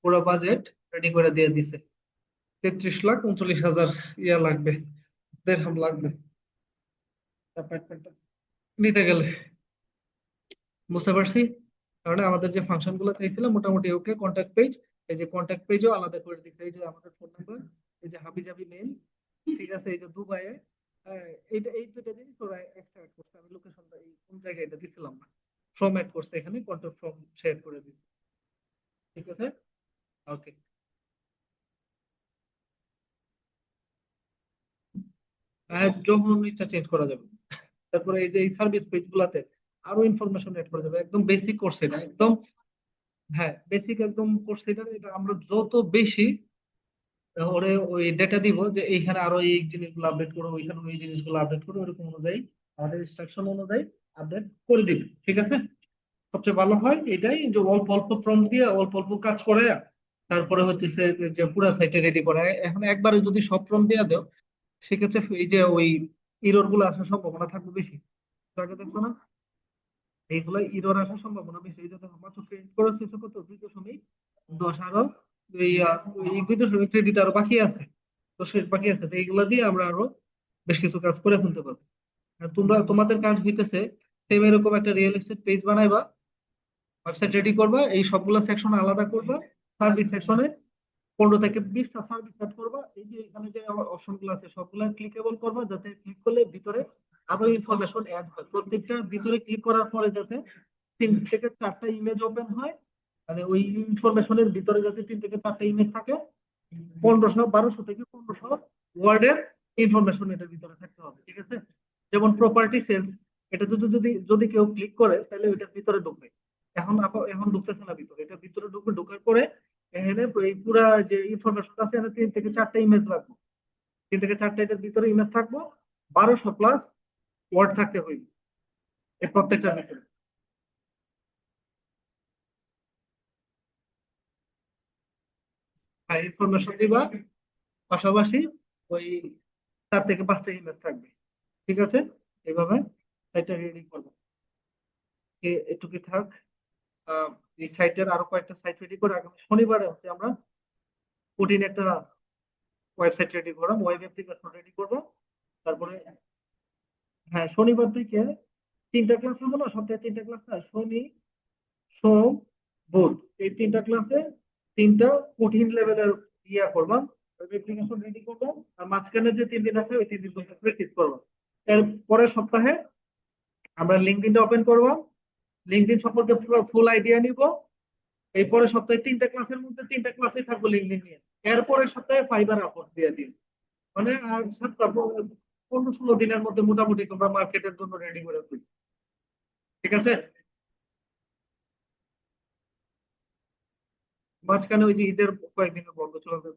পুরো বাজেট রেডি করে দিয়ে দিছে। 33,39,000 ইয়া লাগবে, দেড়হাম লাগবে অ্যাপার্টমেন্টটা নিতে গেলে। বুঝতে পারছি। তাহলে আমাদের যে ফাংশন গুলো চাইছিলাম মোটামুটি ওকে। কন্ট্যাক্ট পেজ, এই যে কন্ট্যাক্ট পেজও আলাদা করে দিচ্ছে। এই যে আমাদের ফোন নাম্বার, এই যে হাবিজাবি মেল, ঠিক আছে, এই যে দুবাইয়ে। এইটা এই দুইটা জিনিস ওরা এক্সট্রা অ্যাড করছে। আমি লোকেশনটা এই কোন জায়গায় এটা দিছিলাম না, ফ্রম অ্যাড করছে এখানে, কন্ট্যাক্ট ফ্রম শেয়ার করে দিচ্ছে। ঠিক আছে, ওকে। যখন ইচ্ছা চেঞ্জ করা যাবে। তারপরে এই যে এই সার্ভিস পেজ গুলাতে আরো ইনফরমেশন অ্যাড করা যাবে, একদম বেসিক কোর্স এটা একদম। হ্যাঁ, বেসিক একদম কোর্স এটা। এটা আমরা যত বেশি ওরে ওই ডেটা দিব, যে এইখানে আরো এই জিনিসগুলো আপডেট করো, ওইখানে ওই জিনিসগুলো আপডেট করো, ওরকম অনুযায়ী আমাদের ইনস্ট্রাকশন অনুযায়ী আপডেট করে দিবে। ঠিক আছে, সবচেয়ে ভালো হয় এটাই, যে অল্প অল্প প্রম্পট দিয়ে অল্প অল্প কাজ করে, তারপরে হচ্ছে যে পুরো সাইটে রেডি করে। এখন একবারে যদি সব প্রম্পট দিয়ে দাও, সেক্ষেত্রে এই যে ওই ইরর গুলো আসার সম্ভাবনা থাকবে বেশি। তো আগে দেখছো না, এইগুলো ইরর আসার সম্ভাবনা বেশি। এই যে দেখো, মাত্র ক্রেডিট করার শেষ কত, 2.10, আরো এই 2.ক্রেডিট আরো বাকি আছে। তো শেষ বাকি আছে, তো এইগুলা দিয়ে আমরা আরো বেশ কিছু কাজ করে ফেলতে পারবো। আর তোমাদের কাজ হইতেছে সেম এরকম একটা রিয়েল এস্টেট পেজ বানাইবা, ওয়েবসাইট রেডি করবা, এই সবগুলো সেকশন আলাদা করবা। সার্ভিস সেকশনে 15 থেকে 20টা সার্ভিস অ্যাড করবা। এই যে এখানে যে অপশন গুলো আছে সবগুলো ক্লিকেবল করবা, যাতে ক্লিক করলে ভিতরে আরো ইনফরমেশন অ্যাড হয়। প্রত্যেকটা ভিতরে ক্লিক করার পরে যাতে 3 থেকে 4টা ইমেজ ওপেন হয়, মানে ওই ইনফরমেশনের ভিতরে যাতে 3 থেকে 4টা ইমেজ থাকে। 1200 থেকে 1500 ওয়ার্ডের ইনফরমেশন এটার ভিতরে থাকতে হবে। ঠিক আছে, যেমন প্রপার্টি সেলস, এটা যদি যদি যদি কেউ ক্লিক করে, তাহলে ওইটার ভিতরে ঢুকবে। এখন ঢুকতেছে না ভিতরে, এটা ভিতরে ঢুকবে। ঢোকার পরে এখানে এই পুরা যে ইনফরমেশন আছে, এখানে 3 থেকে 4টা ইমেজ লাগবে। 3 থেকে 4টা এটার ভিতরে ইমেজ থাকবো, 1200 প্লাস ওয়ার্ড থাকতে হইবে এই প্রত্যেকটার ভিতরে। আর ইনফরমেশন দিবা, পাশাপাশি ওই 4 থেকে 5টা ইমেজ থাকবে। ঠিক আছে, এইভাবে সাইটটা রেডি করবো। এটুকু থাক। আহ, এই সাইটের আরো কয়েকটা সাইট রেডি করে আগামী শনিবারে হচ্ছে আমরা কঠিন একটা ওয়েবসাইট রেডি করলাম, ওয়েব অ্যাপ্লিকেশন রেডি করবো। তারপরে হ্যাঁ, শনিবার থেকে 3টা ক্লাস হবে না, সপ্তাহে 3টা ক্লাস না, শনি সোম বুধ, এই 3টা ক্লাসে 3টা কঠিন লেভেলের ইয়া করবাম, অ্যাপ্লিকেশন রেডি করবাম। আর মাঝখানে যে 3 দিন আছে ওই 3 দিন প্র্যাকটিস করবাম। এর পরের সপ্তাহে আমরা লিঙ্কডইনটা ওপেন করবো, লিঙ্কডইন সম্পর্কে ফুল আইডিয়া নিব। এই পরের সপ্তাহে 3টা ক্লাসের মধ্যে 3টা ক্লাসে থাকবো লিঙ্কডইন নিয়ে। এরপরের সপ্তাহে ফাইবার আপলোড দিয়ে দিন। মানে আর 15-16 দিনের মধ্যে মোটামুটি তোমরা মার্কেটের জন্য রেডি করে ফেলি। ঠিক আছে। মাঝখানে ওই যে ঈদের কয়েকদিনের বন্ধ চলবে।